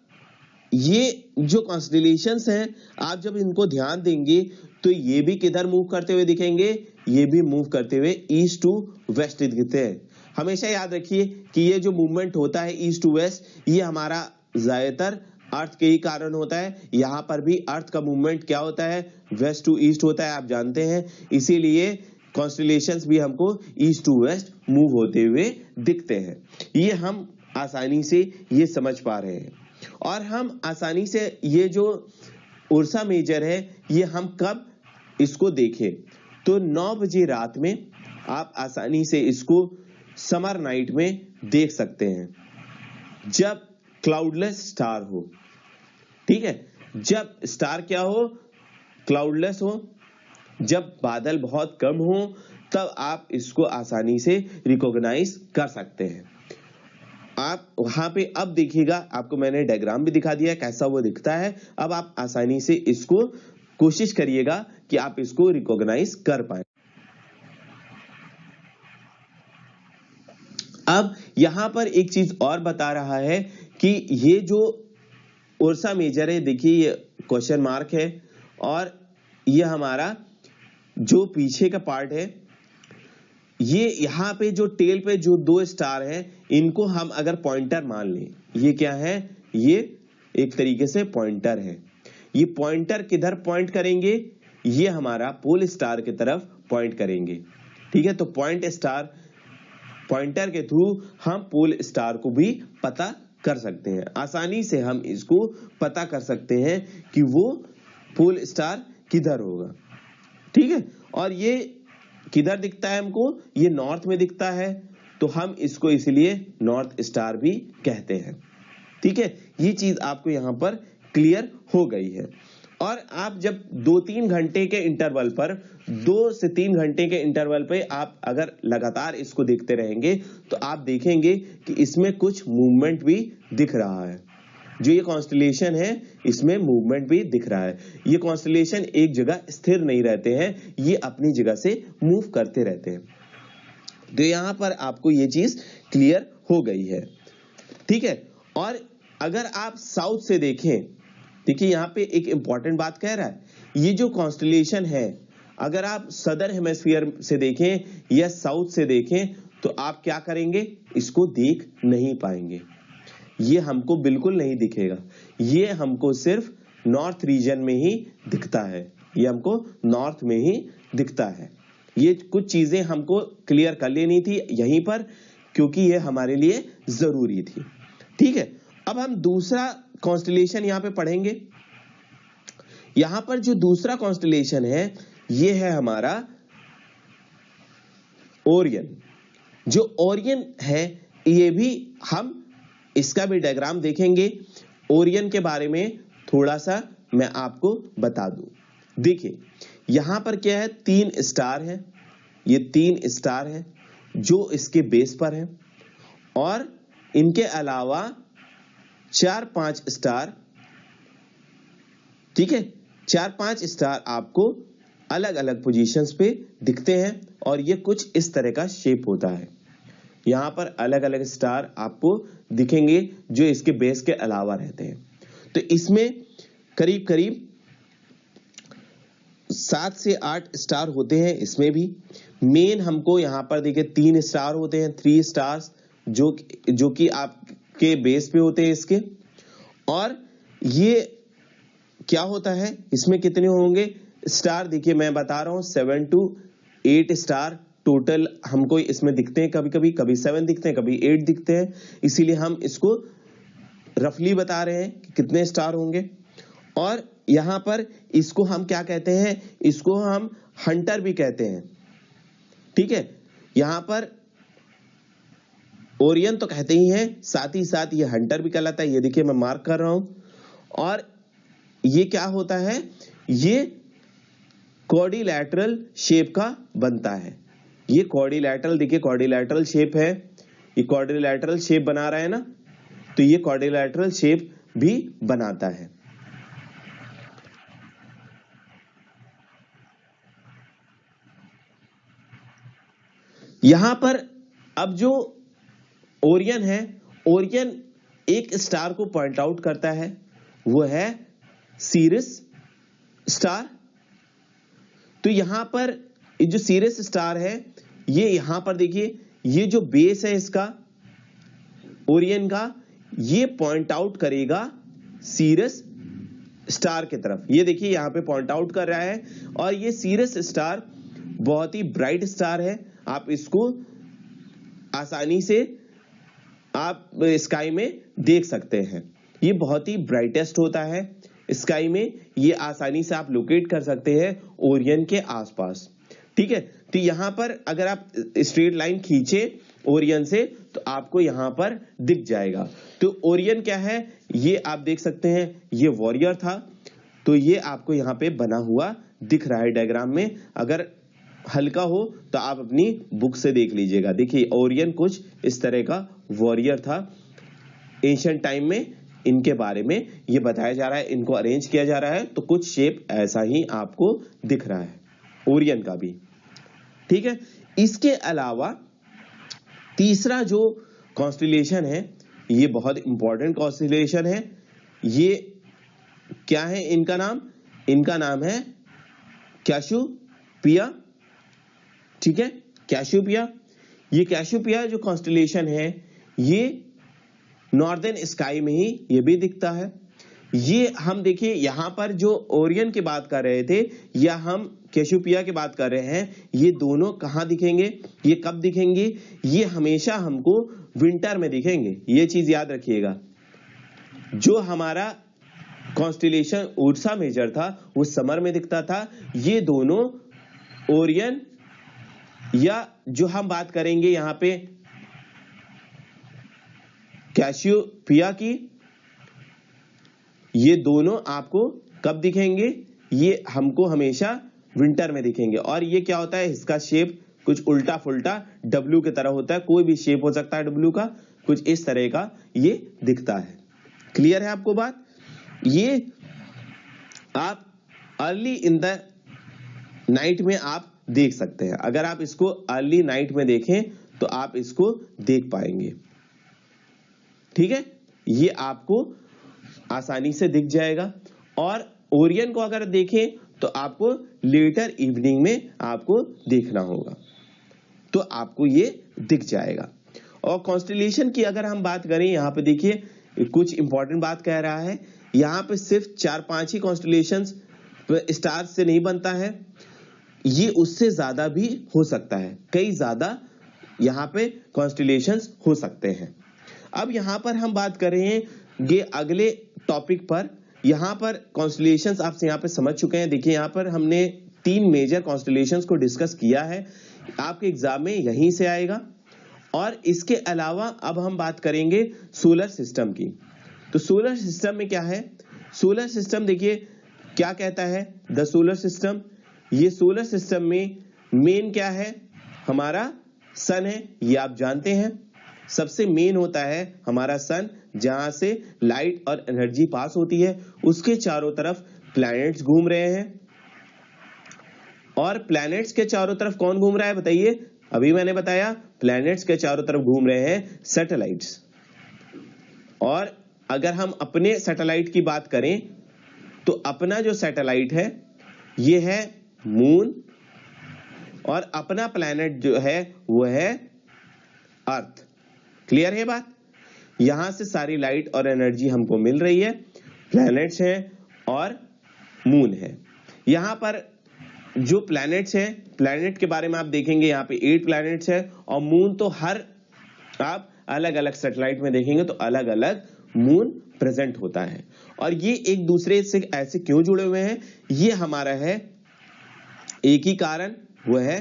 ये जो कॉन्स्टेलेशंस हैं आप जब इनको ध्यान देंगे तो ये भी किधर मूव करते हुए दिखेंगे, ये भी मूव करते हुए ईस्ट टू वेस्ट दिखते हैं। हमेशा याद रखिए कि ये जो मूवमेंट होता है ईस्ट टू वेस्ट, ये हमारा ज्यादातर अर्थ के ही कारण होता है। यहां पर भी अर्थ का मूवमेंट क्या होता है, वेस्ट टू ईस्ट होता है, आप जानते हैं। इसीलिए कॉन्स्टेलेशंस भी हमको ईस्ट टू वेस्ट मूव होते हुए दिखते हैं। ये हम आसानी से ये समझ पा रहे हैं। और हम आसानी से ये जो उर्सा मेजर है ये हम कब इसको देखें, तो 9 बजे रात में आप आसानी से इसको समर नाइट में देख सकते हैं, जब क्लाउडलेस स्टार हो। ठीक है, जब स्टार क्या हो, क्लाउडलेस हो, जब बादल बहुत कम हो, तब आप इसको आसानी से रिकॉग्नाइज कर सकते हैं। आप वहां पे अब देखिएगा, आपको मैंने डायग्राम भी दिखा दिया कैसा वो दिखता है। अब आप आसानी से इसको कोशिश करिएगा कि आप इसको रिकॉग्नाइज कर पाए। अब यहां पर एक चीज और बता रहा है कि ये जो उर्सा मेजर है, देखिए ये क्वेश्चन मार्क है और ये हमारा जो पीछे का पार्ट है, ये यहाँ पे जो टेल पे जो 2 स्टार है, इनको हम अगर पॉइंटर मान लें, ये क्या है, ये एक तरीके से पॉइंटर है। ये पॉइंटर किधर पॉइंट करेंगे, ये हमारा पोल स्टार की तरफ पॉइंट करेंगे। ठीक है, तो पॉइंट स्टार पॉइंटर के थ्रू हम पोल स्टार को भी पता कर सकते हैं। आसानी से हम इसको पता कर सकते हैं कि वो पोल स्टार किधर होगा। ठीक है, और ये किधर दिखता है हमको, ये नॉर्थ में दिखता है, तो हम इसको इसलिए नॉर्थ स्टार भी कहते हैं। ठीक है, ये चीज आपको यहां पर क्लियर हो गई है। और आप जब 2-3 घंटे के इंटरवल पर 2 से 3 घंटे के इंटरवल पे आप अगर लगातार इसको देखते रहेंगे तो आप देखेंगे कि इसमें कुछ मूवमेंट भी दिख रहा है। जो ये कॉन्स्टलेशन है इसमें मूवमेंट भी दिख रहा है। ये कॉन्स्टलेशन एक जगह स्थिर नहीं रहते हैं, ये अपनी जगह से मूव करते रहते हैं। तो यहां पर आपको ये चीज क्लियर हो गई है। ठीक है, और अगर आप साउथ से देखें, देखिए यहां पे एक इंपॉर्टेंट बात कह रहा है, ये जो कॉन्स्टलेशन है अगर आप सदर्न हेमिस्फीयर से देखें या साउथ से देखें तो आप क्या करेंगे, इसको देख नहीं पाएंगे। ये हमको बिल्कुल नहीं दिखेगा, ये हमको सिर्फ नॉर्थ रीजन में ही दिखता है, ये हमको नॉर्थ में ही दिखता है। ये कुछ चीजें हमको क्लियर कर लेनी थी यहीं पर, क्योंकि ये हमारे लिए जरूरी थी। ठीक है, अब हम दूसरा कॉन्स्टलेशन यहां पे पढ़ेंगे। यहां पर जो दूसरा कॉन्स्टलेशन है ये है हमारा ओरियन। जो ओरियन है ये भी हम इसका भी डायग्राम देखेंगे। ओरियन के बारे में थोड़ा सा मैं आपको बता दूं। देखिए यहां पर क्या है, 3 स्टार है, ये 3 स्टार है जो इसके बेस पर है, और इनके अलावा 4-5 स्टार। ठीक है, 4-5 स्टार आपको अलग अलग पोजीशंस पे दिखते हैं और ये कुछ इस तरह का शेप होता है। यहां पर अलग अलग स्टार आपको दिखेंगे जो इसके बेस के अलावा रहते हैं। तो इसमें करीब करीब 7 से 8 स्टार होते हैं। इसमें भी मेन हमको यहां पर देखिए 3 स्टार होते हैं, 3 स्टार्स जो कि आपके बेस पे होते हैं इसके। और ये क्या होता है, इसमें कितने होंगे स्टार, देखिए मैं बता रहा हूं 7 to 8 स्टार टोटल हमको इसमें दिखते हैं। कभी 7 दिखते हैं, कभी 8 दिखते हैं, इसीलिए हम इसको रफली बता रहे हैं कि कितने स्टार होंगे। और यहां पर इसको हम क्या कहते हैं, इसको हम हंटर भी कहते हैं। ठीक है, यहां पर ओरियन तो कहते ही हैं, साथ ही साथ ये हंटर भी कहलाता है। ये देखिए मैं मार्क कर रहा हूं। और ये क्या होता है, ये क्वाड्रिलैटरल शेप का बनता है। ये क्वाड्रिलैटरल, देखिए क्वाड्रिलैटरल शेप है, ये क्वाड्रिलैटरल शेप बना रहा है ना, तो ये क्वाड्रिलैटरल शेप भी बनाता है। यहां पर अब जो ओरियन है, ओरियन एक स्टार को पॉइंट आउट करता है, वो है सीरिस स्टार। तो यहां पर ये जो सीरिस स्टार है, ये यहां पर देखिए ये जो बेस है इसका ओरियन का, ये पॉइंट आउट करेगा सीरिस स्टार की तरफ। ये देखिए यहां पे पॉइंट आउट कर रहा है। और ये सीरिस स्टार बहुत ही ब्राइट स्टार है, आप इसको आसानी से आप स्काई में देख सकते हैं। ये बहुत ही ब्राइटेस्ट होता है स्काई में, ये आसानी से आप लोकेट कर सकते हैं ओरियन के आसपास। ठीक है, तो यहां पर अगर आप स्ट्रेट लाइन खींचे ओरियन से तो आपको यहां पर दिख जाएगा। तो ओरियन क्या है, ये आप देख सकते हैं, ये वॉरियर था, तो ये आपको यहां पे बना हुआ दिख रहा है डायग्राम में। अगर हल्का हो तो आप अपनी बुक से देख लीजिएगा। देखिए ओरियन कुछ इस तरह का वॉरियर था। एंशिएंट टाइम में इनके बारे में ये बताया जा रहा है, इनको अरेंज किया जा रहा है, तो कुछ शेप ऐसा ही आपको दिख रहा है ओरियन का भी। ठीक है, इसके अलावा तीसरा जो कॉन्स्टिलेशन है, ये बहुत इंपॉर्टेंट कॉन्स्टिलेशन है। ये क्या है इनका नाम? इनका नाम है कैसियोपिया। ठीक है, कैसियोपिया। ये कैसियोपिया जो कॉन्स्टिलेशन है ये नॉर्दर्न स्काई में ही ये भी दिखता है। ये हम देखिए यहां पर जो ओरियन की बात कर रहे थे या हम कैसियोपिया की बात कर रहे हैं, ये दोनों कहां दिखेंगे, ये कब दिखेंगे? ये हमेशा हमको विंटर में दिखेंगे, ये चीज याद रखिएगा। जो हमारा कॉन्स्टिलेशन उर्सा मेजर था वो समर में दिखता था। ये दोनों ओरियन या जो हम बात करेंगे यहां पे कैसियोपिया की, ये दोनों आपको कब दिखेंगे? ये हमको हमेशा विंटर में दिखेंगे। और ये क्या होता है, इसका शेप कुछ उल्टा फुल्टा डब्ल्यू की तरह होता है, कोई भी शेप हो सकता है डब्ल्यू का, कुछ इस तरह का ये दिखता है। क्लियर है आपको बात? ये आप अर्ली इन द नाइट में आप देख सकते हैं। अगर आप इसको अर्ली नाइट में देखें तो आप इसको देख पाएंगे। ठीक है, ये आपको आसानी से दिख जाएगा। और ओरियन को अगर देखें तो आपको लेटर इवनिंग में आपको देखना होगा, तो आपको ये दिख जाएगा। और कॉन्स्टिलेशन की अगर हम बात करें, यहां पे देखिए कुछ इंपॉर्टेंट बात कह रहा है। यहां पे सिर्फ 4-5 ही कॉन्स्टिलेशंस स्टार से नहीं बनता है, ये उससे ज्यादा भी हो सकता है, कई ज्यादा यहां पे कॉन्स्टिलेशंस हो सकते हैं। अब यहां पर हम बात कर रहे हैं ये अगले टॉपिक पर। यहां पर कॉन्स्टिलेशंस आप यहां पे समझ चुके हैं। देखिए यहां पर हमने 3 मेजर कॉन्स्टिलेशंस को डिस्कस किया है, आपके एग्जाम में यहीं से आएगा। और इसके अलावा अब हम बात करेंगे सोलर सिस्टम की। तो सोलर सिस्टम में क्या है? सोलर सिस्टम देखिए क्या कहता है द सोलर सिस्टम। ये सोलर सिस्टम में मेन क्या है? हमारा सन है, ये आप जानते हैं। सबसे मेन होता है हमारा सन, जहां से लाइट और एनर्जी पास होती है। उसके चारों तरफ प्लैनेट्स घूम रहे हैं। और प्लैनेट्स के चारों तरफ कौन घूम रहा है बताइए? अभी मैंने बताया प्लैनेट्स के चारों तरफ घूम रहे हैं सैटेलाइट्स। और अगर हम अपने सैटेलाइट की बात करें तो अपना जो सैटेलाइट है ये है मून, और अपना प्लैनेट जो है वो है अर्थ। क्लियर है बात? यहां से सारी लाइट और एनर्जी हमको मिल रही है, प्लैनेट्स हैं और मून है। यहां पर जो प्लैनेट्स हैं, प्लैनेट के बारे में आप देखेंगे यहां पे 8 प्लैनेट्स है, और मून तो हर आप अलग अलग सैटेलाइट में देखेंगे तो अलग अलग मून प्रेजेंट होता है। और ये एक दूसरे से ऐसे क्यों जुड़े हुए हैं? ये हमारा है एक ही कारण, वो है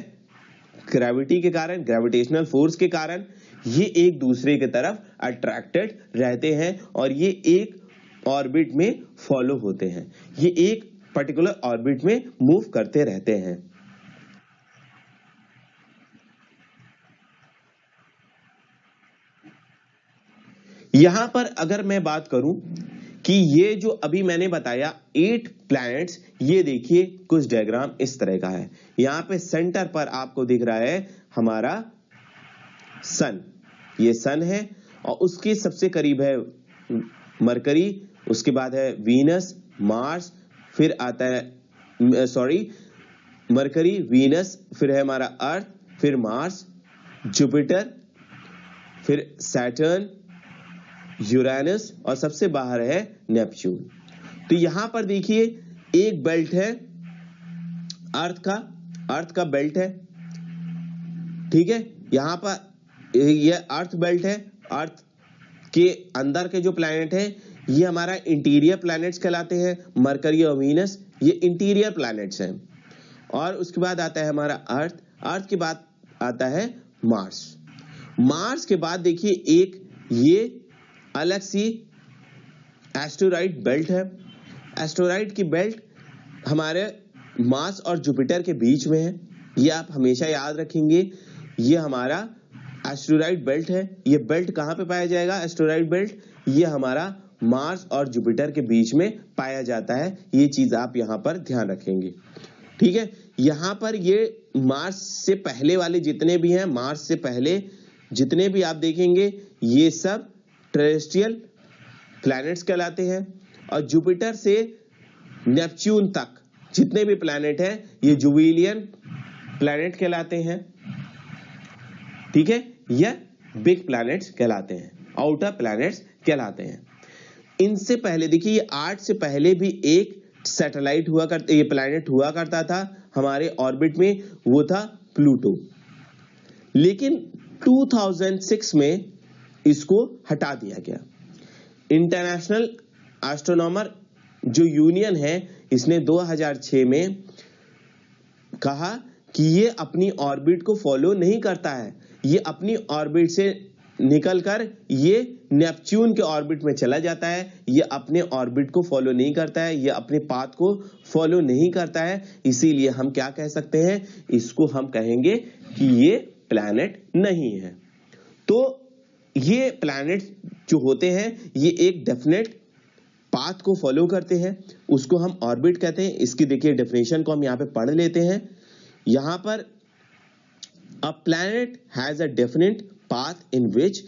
ग्रेविटी के कारण, ग्रेविटेशनल फोर्स के कारण ये एक दूसरे की तरफ अट्रैक्टेड रहते हैं और ये एक ऑर्बिट में फॉलो होते हैं। ये एक पर्टिकुलर ऑर्बिट में मूव करते रहते हैं। यहां पर अगर मैं बात करूं कि ये जो अभी मैंने बताया 8 प्लैनेट्स, ये देखिए कुछ डायग्राम इस तरह का है। यहां पे सेंटर पर आपको दिख रहा है हमारा सन, ये सन है, और उसके सबसे करीब है मरकरी, उसके बाद है वीनस, मार्स, फिर आता है मरकरी, वीनस, फिर है हमारा अर्थ, फिर मार्स, जुपिटर, फिर सैटर्न, यूरेनस, और सबसे बाहर है नेपच्यून। तो यहां पर देखिए एक बेल्ट है अर्थ का बेल्ट है। ठीक है, यहां पर ये अर्थ बेल्ट है। अर्थ के अंदर के जो प्लैनेट है ये हमारा इंटीरियर प्लैनेट्स कहलाते हैं। मरकरी और वीनस ये इंटीरियर प्लैनेट्स हैं। और उसके बाद आता है हमारा अर्थ के बाद आता है मार्स के बाद देखिए एक ये अलग सी एस्टेरॉइड बेल्ट है। एस्टेरॉइड की बेल्ट हमारे मार्स और जुपिटर के बीच में है, ये आप हमेशा याद रखेंगे। ये हमारा एस्टेरॉइड बेल्ट है। ये बेल्ट कहां पे पाया जाएगा? एस्टेरॉइड बेल्ट ये हमारा मार्स और जुपिटर के बीच में पाया जाता है। ये चीज आप यहां पर ध्यान रखेंगे। ठीक है, यहां पर ये मार्स से पहले वाले जितने भी हैं, मार्स से पहले जितने भी आप देखेंगे ये सब टेरेस्ट्रियल प्लैनेट्स कहलाते हैं। और जुपिटर से नेपच्यून तक जितने भी प्लैनेट हैं ये जुबिलियन प्लैनेट कहलाते हैं। ठीक है, यह बिग प्लैनेट्स कहलाते हैं, आउटर प्लैनेट्स कहलाते हैं। इनसे पहले देखिए, ये 8 से पहले भी एक सैटेलाइट हुआ करता, ये प्लैनेट हुआ करता था हमारे ऑर्बिट में, वो था प्लूटो। लेकिन 2006 में इसको हटा दिया गया। इंटरनेशनल एस्ट्रोनॉमर जो यूनियन है, इसने 2006 में कहा कि ये अपनी ऑर्बिट को फॉलो नहीं करता है, ये अपनी ऑर्बिट से निकलकर ये नेपच्यून के ऑर्बिट में चला जाता है, ये अपने ऑर्बिट को फॉलो नहीं करता है, ये अपने पाथ को फॉलो नहीं करता है। इसीलिए हम क्या कह सकते हैं, इसको हम कहेंगे कि ये प्लैनेट नहीं है। तो ये प्लैनेट जो होते हैं ये एक डेफिनेट पाथ को फॉलो करते हैं, उसको हम ऑर्बिट कहते हैं। इसकी देखिए डेफिनेशन को हम यहाँ पे पढ़ लेते हैं। यहाँ पर a planet has a definite path in which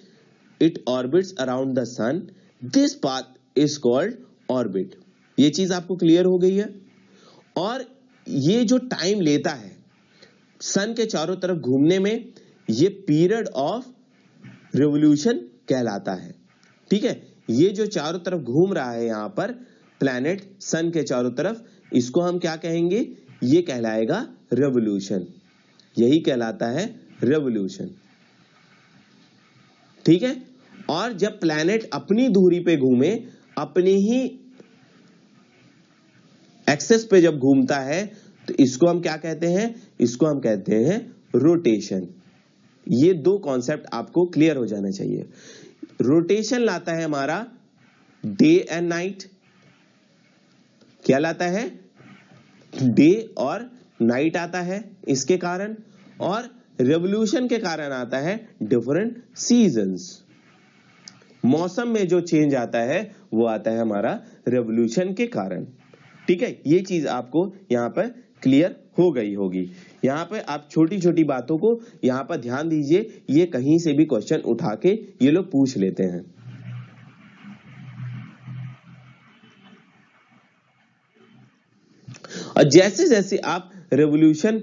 it orbits around the sun. This path is called orbit. ये चीज आपको क्लियर हो गई है। और ये जो टाइम लेता है सन के चारों तरफ घूमने में, ये पीरियड ऑफ रिवोल्यूशन कहलाता है। ठीक है, ये जो चारों तरफ घूम रहा है यहाँ पर प्लैनेट सन के चारों तरफ, इसको हम क्या कहेंगे, ये कहलाएगा रेवोल्यूशन। यही कहलाता है रेवोल्यूशन। ठीक है, और जब प्लैनेट अपनी दूरी पे घूमे, अपनी ही एक्सेस पे जब घूमता है, तो इसको हम क्या कहते हैं, इसको हम कहते हैं रोटेशन। ये दो कॉन्सेप्ट आपको क्लियर हो जाना चाहिए। रोटेशन लाता है हमारा डे एंड नाइट। क्या लाता है, डे और नाइट आता है इसके कारण, और रेवोल्यूशन के कारण आता है डिफरेंट सीजन्स। मौसम में जो चेंज आता है वो आता है हमारा रेवोल्यूशन के कारण। ठीक है, ये चीज आपको यहाँ पर क्लियर हो गई होगी। यहाँ पे आप छोटी छोटी बातों को यहाँ पर ध्यान दीजिए, ये कहीं से भी क्वेश्चन उठा के ये लोग पूछ लेते हैं। और जैसे जैसे आप रेवोल्यूशन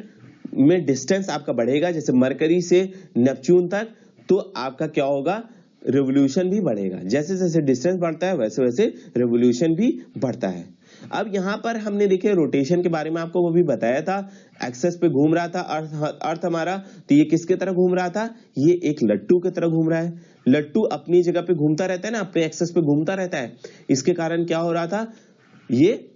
में डिस्टेंस आपका बढ़ेगा, जैसे मरकरी से नेपच्यून तक, तो आपका क्या होगा, रेवोल्यूशन भी बढ़ेगा। जैसे जैसे डिस्टेंस बढ़ता है वैसे वैसे रेवोल्यूशन भी बढ़ता है। अब यहां पर हमने देखे रोटेशन के बारे में, आपको वो भी बताया था। एक्सेस पे घूम रहा था अर्थ हमारा, तो ये किसके तरह घूम रहा था, ये एक लट्टू की तरह घूम रहा है। लट्टू अपनी जगह पे घूमता रहता है ना, अपने एक्सेस पे घूमता रहता है। इसके कारण क्या हो रहा था, ये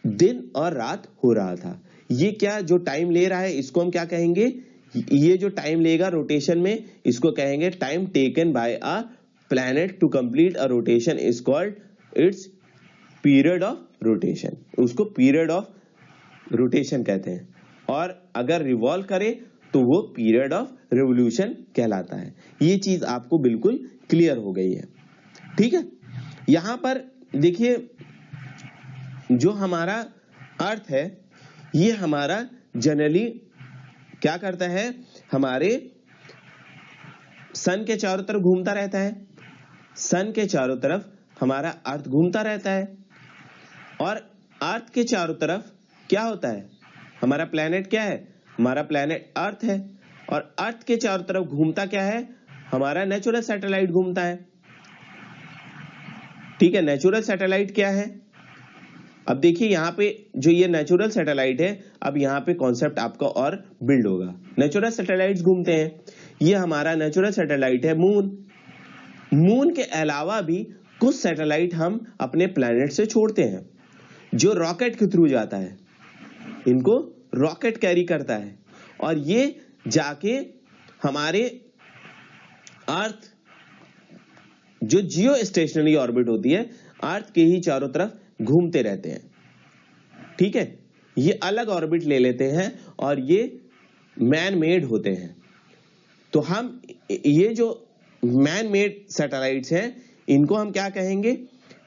दिन और रात हो रहा था। ये क्या जो टाइम ले रहा है, इसको हम क्या कहेंगे, ये जो टाइम लेगा रोटेशन में, इसको कहेंगे time taken by a planet to complete a rotation is called its period of rotation. उसको पीरियड ऑफ रोटेशन कहते हैं। और अगर रिवॉल्व करे तो वो पीरियड ऑफ रेवोल्यूशन कहलाता है। ये चीज आपको बिल्कुल क्लियर हो गई है। ठीक है, यहां पर देखिए, जो हमारा अर्थ है ये हमारा जनरली क्या करता है, हमारे सन के चारों तरफ घूमता रहता है। सन के चारों तरफ हमारा अर्थ घूमता रहता है, और अर्थ के चारों तरफ क्या होता है, हमारा प्लैनेट क्या है, हमारा प्लैनेट अर्थ है। और अर्थ के चारों तरफ घूमता क्या है, हमारा नेचुरल सैटेलाइट घूमता है। ठीक है, नेचुरल सैटेलाइट क्या है, अब देखिए यहाँ पे जो ये नेचुरल सैटेलाइट है, अब यहाँ पे कॉन्सेप्ट आपका और बिल्ड होगा। नेचुरल सैटेलाइट्स घूमते हैं, ये हमारा नेचुरल सैटेलाइट है मून। मून के अलावा भी कुछ सैटेलाइट हम अपने प्लैनेट से छोड़ते हैं, जो रॉकेट के थ्रू जाता है। इनको रॉकेट कैरी करता है, और ये जाके हमारे अर्थ जो जियो स्टेशनरी ऑर्बिट होती है, अर्थ के ही चारों तरफ घूमते रहते हैं। ठीक है, ये अलग ऑर्बिट ले लेते हैं और ये मैन मेड होते हैं। तो हम ये जो मैन मेड सैटेलाइट्स हैं, इनको हम क्या कहेंगे,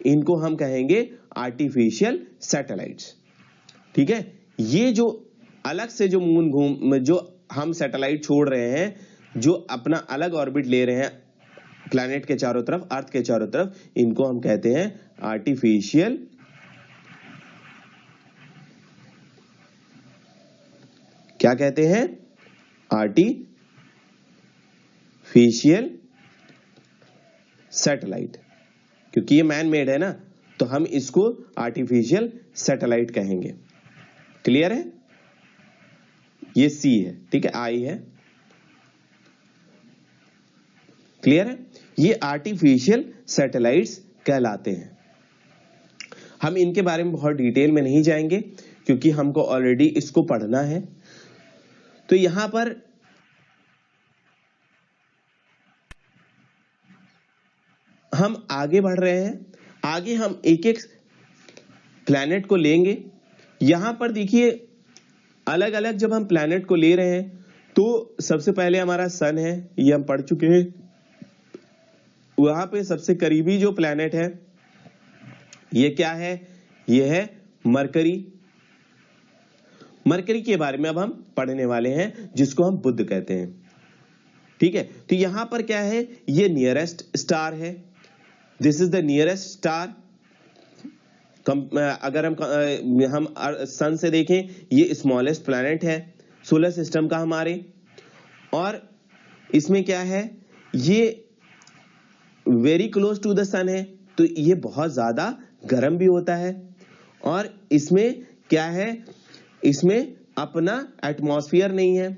इनको हम कहेंगे आर्टिफिशियल सैटेलाइट्स। ठीक है, ये जो अलग से जो मून जो हम सैटेलाइट छोड़ रहे हैं, जो अपना अलग ऑर्बिट ले रहे हैं प्लैनेट के चारों तरफ, अर्थ के चारों तरफ, इनको हम कहते हैं आर्टिफिशियल क्या कहते हैं? Artificial satellite. क्योंकि ये मैन मेड है ना, तो हम इसको आर्टिफिशियल सैटेलाइट कहेंगे। क्लियर है? ये सी है, ठीक है, आई है। क्लियर है? ये आर्टिफिशियल सैटेलाइट्स कहलाते हैं। हम इनके बारे में बहुत डिटेल में नहीं जाएंगे क्योंकि हमको ऑलरेडी इसको पढ़ना है। तो यहां पर हम आगे बढ़ रहे हैं। आगे हम एक एक प्लैनेट को लेंगे। यहां पर देखिए अलग अलग जब हम प्लैनेट को ले रहे हैं तो सबसे पहले हमारा सन है, ये हम पढ़ चुके हैं। वहां पे सबसे करीबी जो प्लैनेट है ये क्या है? ये है मरकरी। मरकरी के बारे में अब हम पढ़ने वाले हैं, जिसको हम बुध कहते हैं। ठीक है, तो यहां पर क्या है? ये नियरेस्ट स्टार है। This is the nearest star. अगर हम सन से देखें, ये स्मॉलेस्ट प्लैनेट है सोलर सिस्टम का हमारे। और इसमें क्या है? ये वेरी क्लोज टू द सन है, तो ये बहुत ज्यादा गर्म भी होता है। और इसमें क्या है? इसमें अपना एटमॉस्फेयर नहीं है,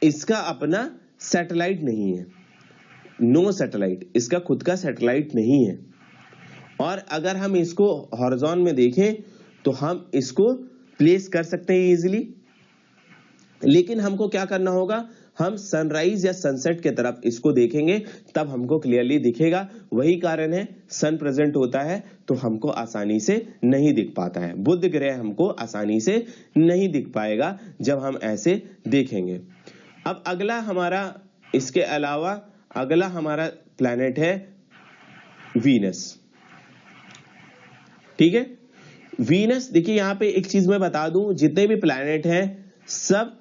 इसका अपना सैटेलाइट नहीं है, नो सैटेलाइट, इसका खुद का सैटेलाइट नहीं है। और अगर हम इसको हॉरिजॉन में देखें तो हम इसको प्लेस कर सकते हैं इजीली, लेकिन हमको क्या करना होगा? हम सनराइज या सनसेट के तरफ इसको देखेंगे, तब हमको क्लियरली दिखेगा। वही कारण है सन प्रेजेंट होता है तो हमको आसानी से नहीं दिख पाता है। बुध ग्रह हमको आसानी से नहीं दिख पाएगा जब हम ऐसे देखेंगे। अब अगला हमारा, इसके अलावा अगला हमारा प्लैनेट है वीनस। ठीक है, वीनस देखिए यहां पे एक चीज मैं बता दूं, जितने भी प्लैनेट हैं सब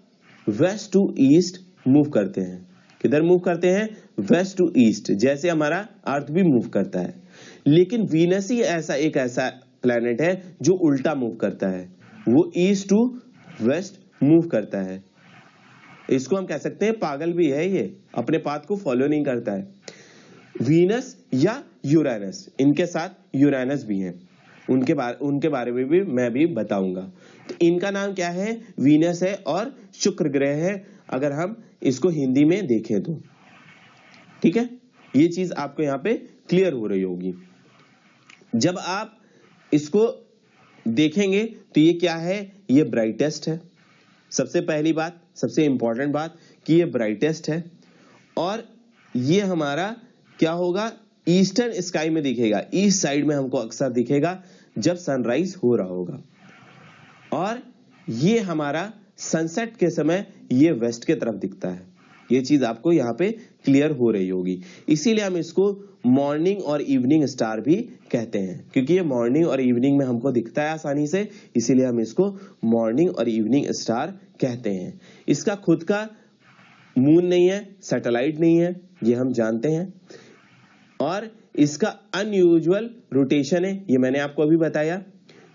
वेस्ट टू ईस्ट मूव करते हैं। किधर मूव करते हैं? वेस्ट टू ईस्ट, जैसे हमारा अर्थ भी मूव करता है। लेकिन वीनस ही ऐसा प्लैनेट है जो उल्टा मूव करता है, वो ईस्ट टू वेस्ट मूव करता है। इसको हम कह सकते हैं पागल भी है, ये अपने पाथ को फॉलो नहीं करता है। वीनस या यूरेनस, इनके साथ यूरेनस भी है, उनके बारे में भी मैं भी बताऊंगा। तो इनका नाम क्या है? वीनस है और शुक्र ग्रह है, अगर हम इसको हिंदी में देखें तो। ठीक है, ये चीज आपको यहां पे क्लियर हो रही होगी। जब आप इसको देखेंगे तो ये क्या है? ये ब्राइटेस्ट है। सबसे पहली बात, सबसे इंपॉर्टेंट बात कि ये ब्राइटेस्ट है। और ये हमारा क्या होगा? ईस्टर्न स्काई में दिखेगा, ईस्ट साइड में हमको अक्सर दिखेगा जब सनराइज हो रहा होगा। और ये हमारा सनसेट के समय ये वेस्ट के तरफ दिखता है। ये चीज आपको यहाँ पे क्लियर हो रही होगी। इसीलिए हम इसको मॉर्निंग और इवनिंग स्टार भी कहते हैं, क्योंकि ये मॉर्निंग और इवनिंग में हमको दिखता है आसानी से, इसीलिए हम इसको मॉर्निंग और इवनिंग स्टार कहते हैं। इसका खुद का मून नहीं है, सैटेलाइट नहीं है, ये हम जानते हैं। और इसका अनयूजुअल रोटेशन है, ये मैंने आपको अभी बताया,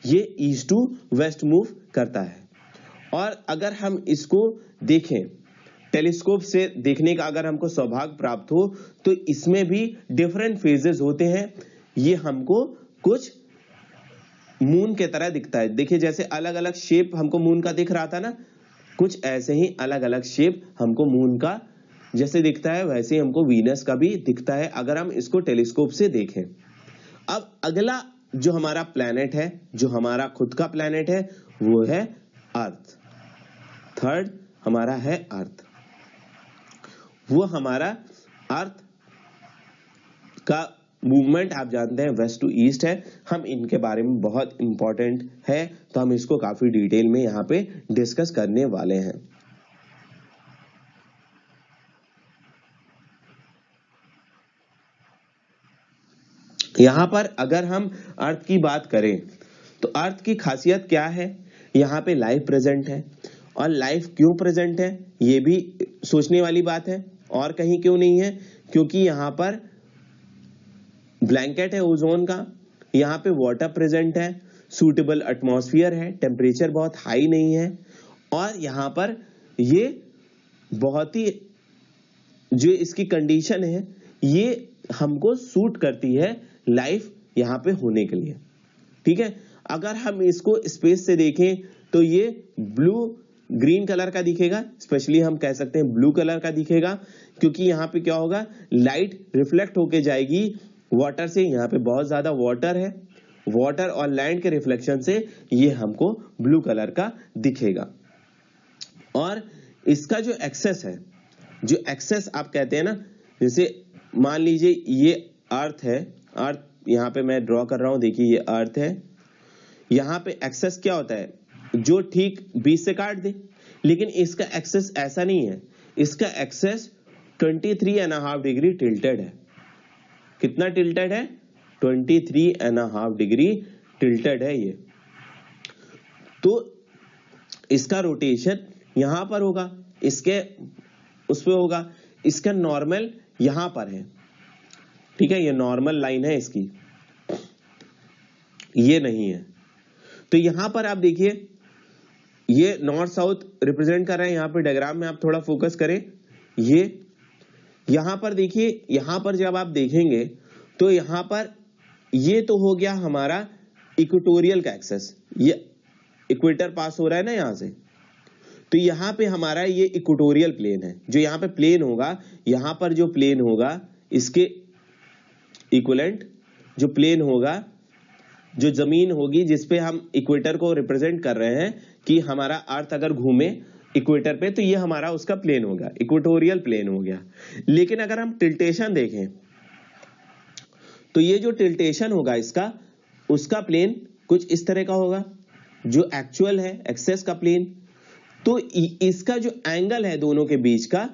ये ईस्ट टू वेस्ट मूव करता है। और अगर हम इसको देखें टेलीस्कोप से देखने का अगर हमको सौभाग्य प्राप्त हो तो इसमें भी डिफरेंट फेजेस होते हैं। ये हमको कुछ मून के तरह दिखता है। देखिए जैसे अलग अलग शेप हमको मून का दिख रहा था ना, कुछ ऐसे ही अलग अलग शेप हमको मून का जैसे दिखता है, वैसे ही हमको वीनस का भी दिखता है अगर हम इसको टेलीस्कोप से देखें। अब अगला जो हमारा प्लैनेट है, जो हमारा खुद का प्लैनेट है, वो है अर्थ। थर्ड हमारा है अर्थ। वो हमारा अर्थ का मूवमेंट आप जानते हैं वेस्ट टू ईस्ट है। हम इनके बारे में बहुत इंपॉर्टेंट है, तो हम इसको काफी डिटेल में यहाँ पे डिस्कस करने वाले हैं। यहां पर अगर हम अर्थ की बात करें तो अर्थ की खासियत क्या है? यहाँ पे लाइफ प्रेजेंट है। और लाइफ क्यों प्रेजेंट है ये भी सोचने वाली बात है, और कहीं क्यों नहीं है, क्योंकि यहाँ पर ब्लैंकेट है ओजोन का, यहाँ पे वाटर प्रेजेंट है, सूटेबल एटमॉस्फेयर है, टेम्परेचर बहुत हाई नहीं है, और यहाँ पर ये बहुत ही जो इसकी कंडीशन है ये हमको सूट करती है लाइफ यहाँ पे होने के लिए। ठीक है, अगर हम इसको स्पेस से देखें तो ये ब्लू ग्रीन कलर का दिखेगा, स्पेशली हम कह सकते हैं ब्लू कलर का दिखेगा, क्योंकि यहाँ पे क्या होगा, लाइट रिफ्लेक्ट होके जाएगी वाटर से। यहाँ पे बहुत ज्यादा वाटर है, वाटर और लैंड के रिफ्लेक्शन से ये हमको ब्लू कलर का दिखेगा। और इसका जो एक्सेस है, जो एक्सेस आप कहते हैं ना, जैसे मान लीजिए ये अर्थ है, अर्थ यहाँ पे मैं ड्रॉ कर रहा हूं, देखिए ये अर्थ है, यहाँ पे एक्सेस क्या होता है, जो ठीक बीच से काट दे, लेकिन इसका एक्सेस ऐसा नहीं है, इसका एक्सेस 23.5 डिग्री टिल्टेड है। कितना टिल्टेड है? 23.5 डिग्री टिल्टेड है ये। तो इसका रोटेशन यहां पर होगा, इसके उस पे होगा, इसका नॉर्मल यहां पर है। ठीक है, ये नॉर्मल लाइन है इसकी, ये नहीं है। तो यहां पर आप देखिए ये नॉर्थ साउथ रिप्रेजेंट कर रहे हैं। यहां पे डायग्राम में आप थोड़ा फोकस करें, ये यहां पर देखिए, यहां पर जब आप देखेंगे तो यहां पर ये तो हो गया हमारा इक्वेटोरियल का एक्सेस, ये इक्वेटर पास हो रहा है ना यहां से, तो यहां पे हमारा ये इक्वेटोरियल प्लेन है। जो यहां पे प्लेन होगा, यहां पर जो प्लेन होगा इसके इक्विवेलेंट जो प्लेन होगा, जो जमीन होगी जिसपे हम इक्वेटर को रिप्रेजेंट कर रहे हैं कि हमारा अर्थ अगर घूमे इक्वेटर पे तो ये हमारा उसका प्लेन होगा, इक्वेटोरियल प्लेन हो गया। लेकिन अगर हम टिल्टेशन देखें तो ये जो टिल्टेशन होगा इसका, उसका प्लेन कुछ इस तरह का होगा, जो एक्चुअल है एक्सेस का प्लेन। तो इसका जो एंगल है दोनों के बीच का,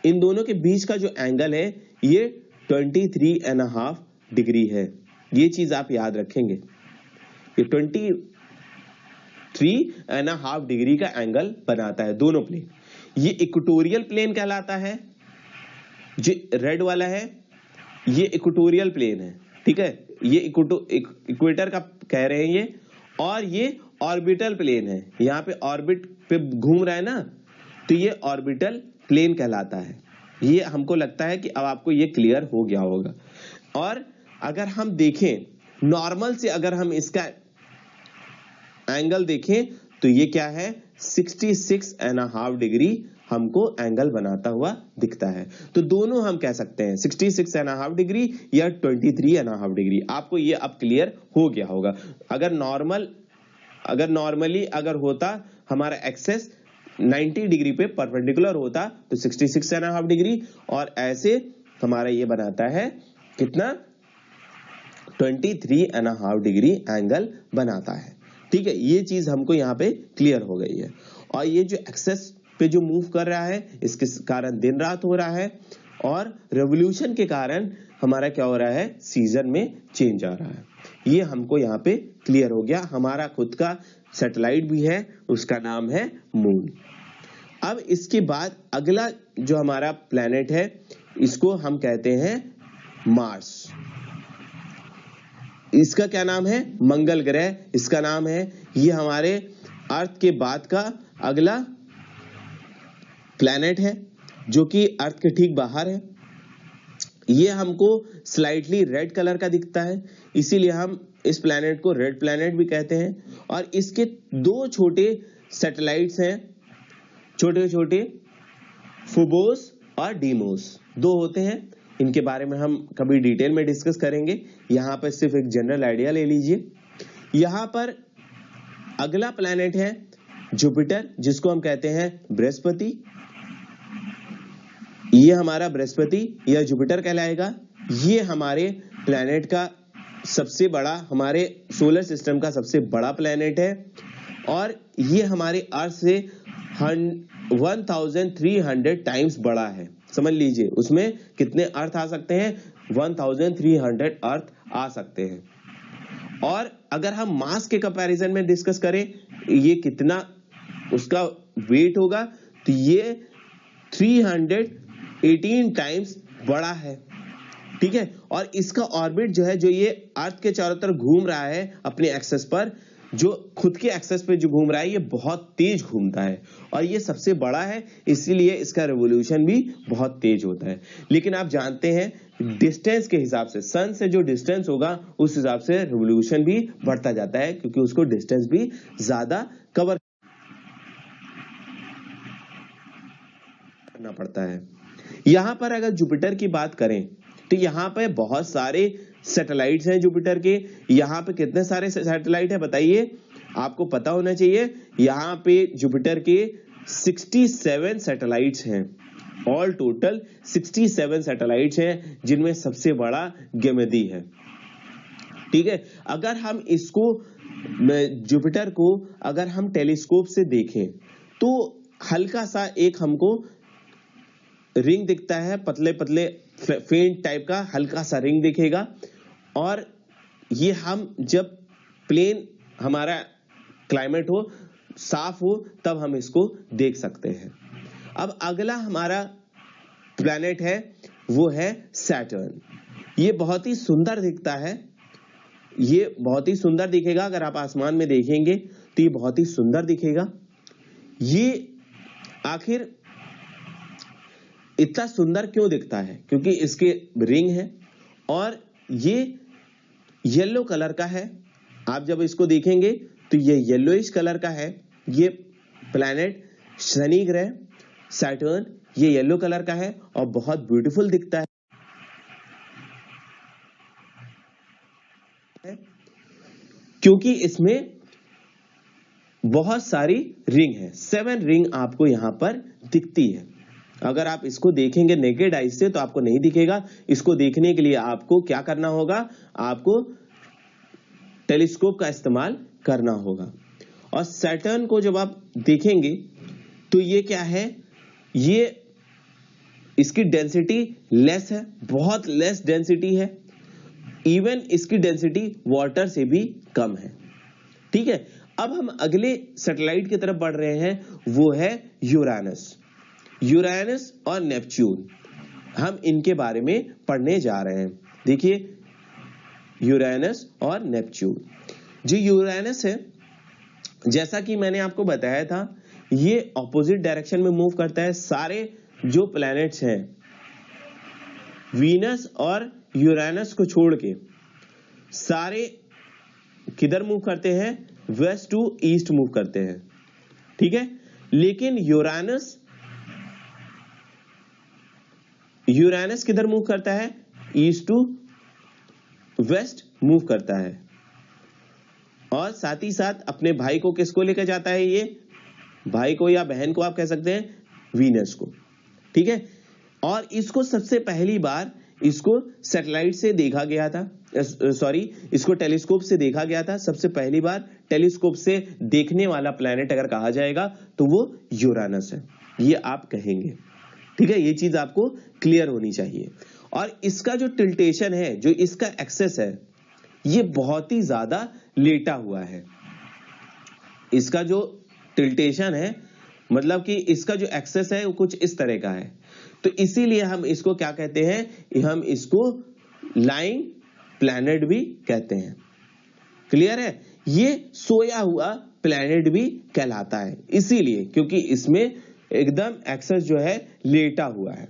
इन दोनों के बीच का जो एंगल है ये 23.5 डिग्री है। ये चीज आप याद रखेंगे, ये 23.5 डिग्री का एंगल बनाता है दोनों प्लेन। ये इक्वेटोरियल प्लेन कहलाता है, जो रेड वाला है ये इक्वेटोरियल प्लेन है। ठीक है, ये इक्वेटर का कह रहे हैं ये, और ये ऑर्बिटल प्लेन है, यहाँ पे ऑर्बिट पे घूम रहा है ना, तो ये ऑर्बिटल प्लेन कहलाता है। ये हमको लगता है कि अब आपको ये क्लियर हो गया होगा। और अगर हम देखें नॉर्मल से, अगर हम इसका एंगल देखें तो ये क्या है, 66.5 डिग्री हमको एंगल बनाता हुआ दिखता है। तो दोनों हम कह सकते हैं 66.5 डिग्री या 23.5 डिग्री। आपको ये अब क्लियर हो गया होगा। अगर नॉर्मली अगर होता हमारा एक्सेस 90 डिग्री पे परपेंडिकुलर होता तो 66.5 डिग्री, और ऐसे हमारा ये बनाता है कितना, 23.5 डिग्री एंगल बनाता है। ठीक है, ये चीज हमको यहाँ पे क्लियर हो गई है। और ये जो एक्सेस पे जो मूव कर रहा है, इसके कारण दिन रात हो रहा है, और रेवोल्यूशन के कारण हमारा क्या हो रहा है, सीजन में चेंज आ रहा है। ये हमको यहाँ पे क्लियर हो गया। हमारा खुद का सैटेलाइट भी है, उसका नाम है मून। अब इसके बाद अगला जो हमारा प्लेनेट है, इसको हम कहते हैं मार्स। इसका क्या नाम है, मंगल ग्रह इसका नाम है। ये हमारे अर्थ के बाद का अगला प्लेनेट है, जो कि अर्थ के ठीक बाहर है। ये हमको स्लाइटली रेड कलर का दिखता है, इसीलिए हम इस प्लेनेट को रेड प्लेनेट भी कहते हैं। और इसके दो छोटे सैटेलाइट्स हैं, छोटे छोटे, फोबोस और डीमोस, दो होते हैं। इनके बारे में हम कभी डिटेल में डिस्कस करेंगे, यहाँ पर सिर्फ एक जनरल आइडिया ले लीजिए। यहाँ पर अगला प्लेनेट है जुपिटर, जिसको हम कहते हैं बृहस्पति। ये हमारा बृहस्पति या जुपिटर कहलाएगा। ये हमारे प्लेनेट का सबसे बड़ा, हमारे सोलर सिस्टम का सबसे बड़ा प्लेनेट है, और ये हमारे अर्थ से 1300 टाइम्स बड़ा है। समझ लीजिए उसमें कितने अर्थ आ सकते हैं, 1300 अर्थ आ सकते हैं। और अगर हम मास के कंपैरिजन में डिस्कस करें, ये कितना उसका वेट होगा, तो ये 318 टाइम्स बड़ा है, ठीक है। और इसका ऑर्बिट जो है, जो ये अर्थ के चारों तरफ घूम रहा है अपने एक्सेस पर, जो खुद के एक्सेस पे जो घूम रहा है, ये बहुत तेज घूमता है और ये सबसे बड़ा है, इसीलिए इसका रेवोल्यूशन भी बहुत तेज होता है। लेकिन आप जानते हैं डिस्टेंस के हिसाब से, सन से जो डिस्टेंस होगा उस हिसाब से रेवोल्यूशन भी बढ़ता जाता है, क्योंकि उसको डिस्टेंस भी ज्यादा कवर करना पड़ता है। यहां पर अगर जुपिटर की बात करें तो यहाँ पे बहुत सारे सैटेलाइट्स हैं जुपिटर के। यहाँ पे कितने सारे सैटेलाइट है बताइए, आपको पता होना चाहिए। यहाँ पे जुपिटर के 67 सैटेलाइट्स हैं, ऑल टोटल 67 सैटेलाइट्स हैं, जिनमें सबसे बड़ा गैमेडी है, ठीक है। अगर हम इसको, जुपिटर को अगर हम टेलीस्कोप से देखें तो हल्का सा एक हमको रिंग दिखता है, पतले पतले फेंट टाइप का हल्का सा रिंग दिखेगा, और ये हम जब प्लेन हमारा क्लाइमेट हो, साफ हो, तब हम इसको देख सकते हैं। अब अगला हमारा प्लैनेट है, वो है सैटर्न। ये बहुत ही सुंदर दिखता है, ये बहुत ही सुंदर दिखेगा। अगर आप आसमान में देखेंगे तो ये बहुत ही सुंदर दिखेगा। ये आखिर इतना सुंदर क्यों दिखता है? क्योंकि इसके रिंग है और ये येलो कलर का है। आप जब इसको देखेंगे तो ये येलोइश कलर का है। ये प्लैनेट शनि ग्रह सैटर्न, ये येलो कलर का है और बहुत ब्यूटीफुल दिखता है, क्योंकि इसमें बहुत सारी रिंग है। 7 रिंग आपको यहां पर दिखती है। अगर आप इसको देखेंगे नेकेड आई से तो आपको नहीं दिखेगा। इसको देखने के लिए आपको क्या करना होगा? आपको टेलीस्कोप का इस्तेमाल करना होगा। और सैटर्न को जब आप देखेंगे तो ये क्या है? ये इसकी डेंसिटी लेस है, बहुत लेस डेंसिटी है। इवन इसकी डेंसिटी वाटर से भी कम है, ठीक है। अब हम अगले सैटेलाइट की तरफ बढ़ रहे हैं, वो है यूरेनस। यूरेनस और नेपच्यून, हम इनके बारे में पढ़ने जा रहे हैं। देखिए यूरेनस और नेपच्यून। जो यूरेनस है, जैसा कि मैंने आपको बताया था, ये ऑपोजिट डायरेक्शन में मूव करता है। सारे जो प्लैनेट्स हैं, वीनस और यूरेनस को छोड़ के सारे किधर मूव करते हैं? वेस्ट टू ईस्ट मूव करते हैं, ठीक है। लेकिन यूरेनस किधर मूव करता है? ईस्ट टू वेस्ट मूव करता है। और साथ ही साथ अपने भाई को किसको लेकर जाता है? ये भाई को या बहन को आप कह सकते हैं, वीनस को, ठीक है। और इसको सबसे पहली बार इसको सैटेलाइट से देखा गया था, इसको टेलीस्कोप से देखा गया था। सबसे पहली बार टेलीस्कोप से देखने वाला प्लैनेट अगर कहा जाएगा तो वो यूरेनस है, ये आप कहेंगे, ठीक है। ये चीज आपको क्लियर होनी चाहिए। और इसका जो टिल्टेशन है, जो इसका एक्सेस है, ये बहुत ही ज्यादा लेटा हुआ है। इसका जो टिल्टेशन है, मतलब कि इसका जो एक्सेस है वो कुछ इस तरह का है। तो इसीलिए हम इसको क्या कहते हैं? हम इसको लाइंग प्लैनेट भी कहते हैं। क्लियर है? ये सोया हुआ प्लैनेट भी कहलाता है, इसीलिए क्योंकि इसमें एकदम एक्सेस जो है लेटा हुआ है।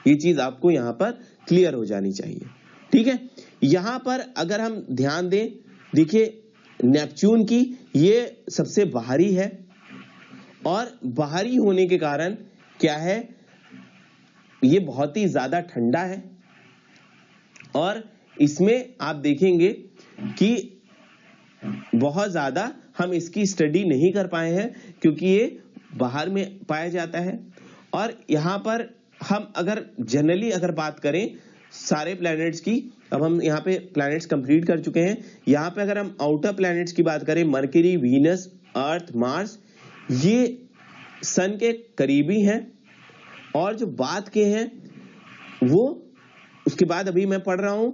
ये चीज आपको यहां पर क्लियर हो जानी चाहिए, ठीक है। यहां पर अगर हम ध्यान दें, देखिए नेपच्यून की ये सबसे बाहरी है, और बाहरी होने के कारण क्या है? ये बहुत ही ज्यादा ठंडा है। और इसमें आप देखेंगे कि बहुत ज्यादा हम इसकी स्टडी नहीं कर पाए हैं, क्योंकि ये बाहर में पाया जाता है। और यहां पर हम अगर जनरली अगर बात करें सारे प्लैनेट्स की, अब हम यहाँ पे प्लैनेट्स कंप्लीट कर चुके हैं। यहाँ पे अगर हम आउटर प्लैनेट्स की बात करें, मरकरी, वीनस, अर्थ, मार्स, ये सन के करीबी हैं। और जो बाद के हैं वो, उसके बाद अभी मैं पढ़ रहा हूं,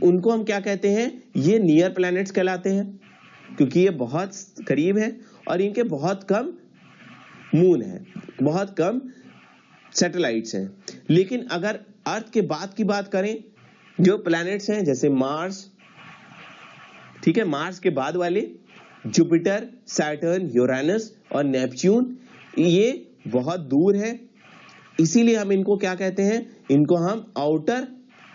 उनको हम क्या कहते हैं? ये नियर प्लैनेट्स कहलाते हैं, क्योंकि ये बहुत करीब है और इनके बहुत कम मून है, बहुत कम सैटेलाइट्स हैं। लेकिन अगर अर्थ के बाद की बात करें, जो प्लैनेट्स हैं जैसे मार्स, ठीक है, मार्स के बाद वाले जुपिटर, सैटर्न, यूरेनस और नेपच्यून, ये बहुत दूर है, इसीलिए हम इनको क्या कहते हैं, इनको हम आउटर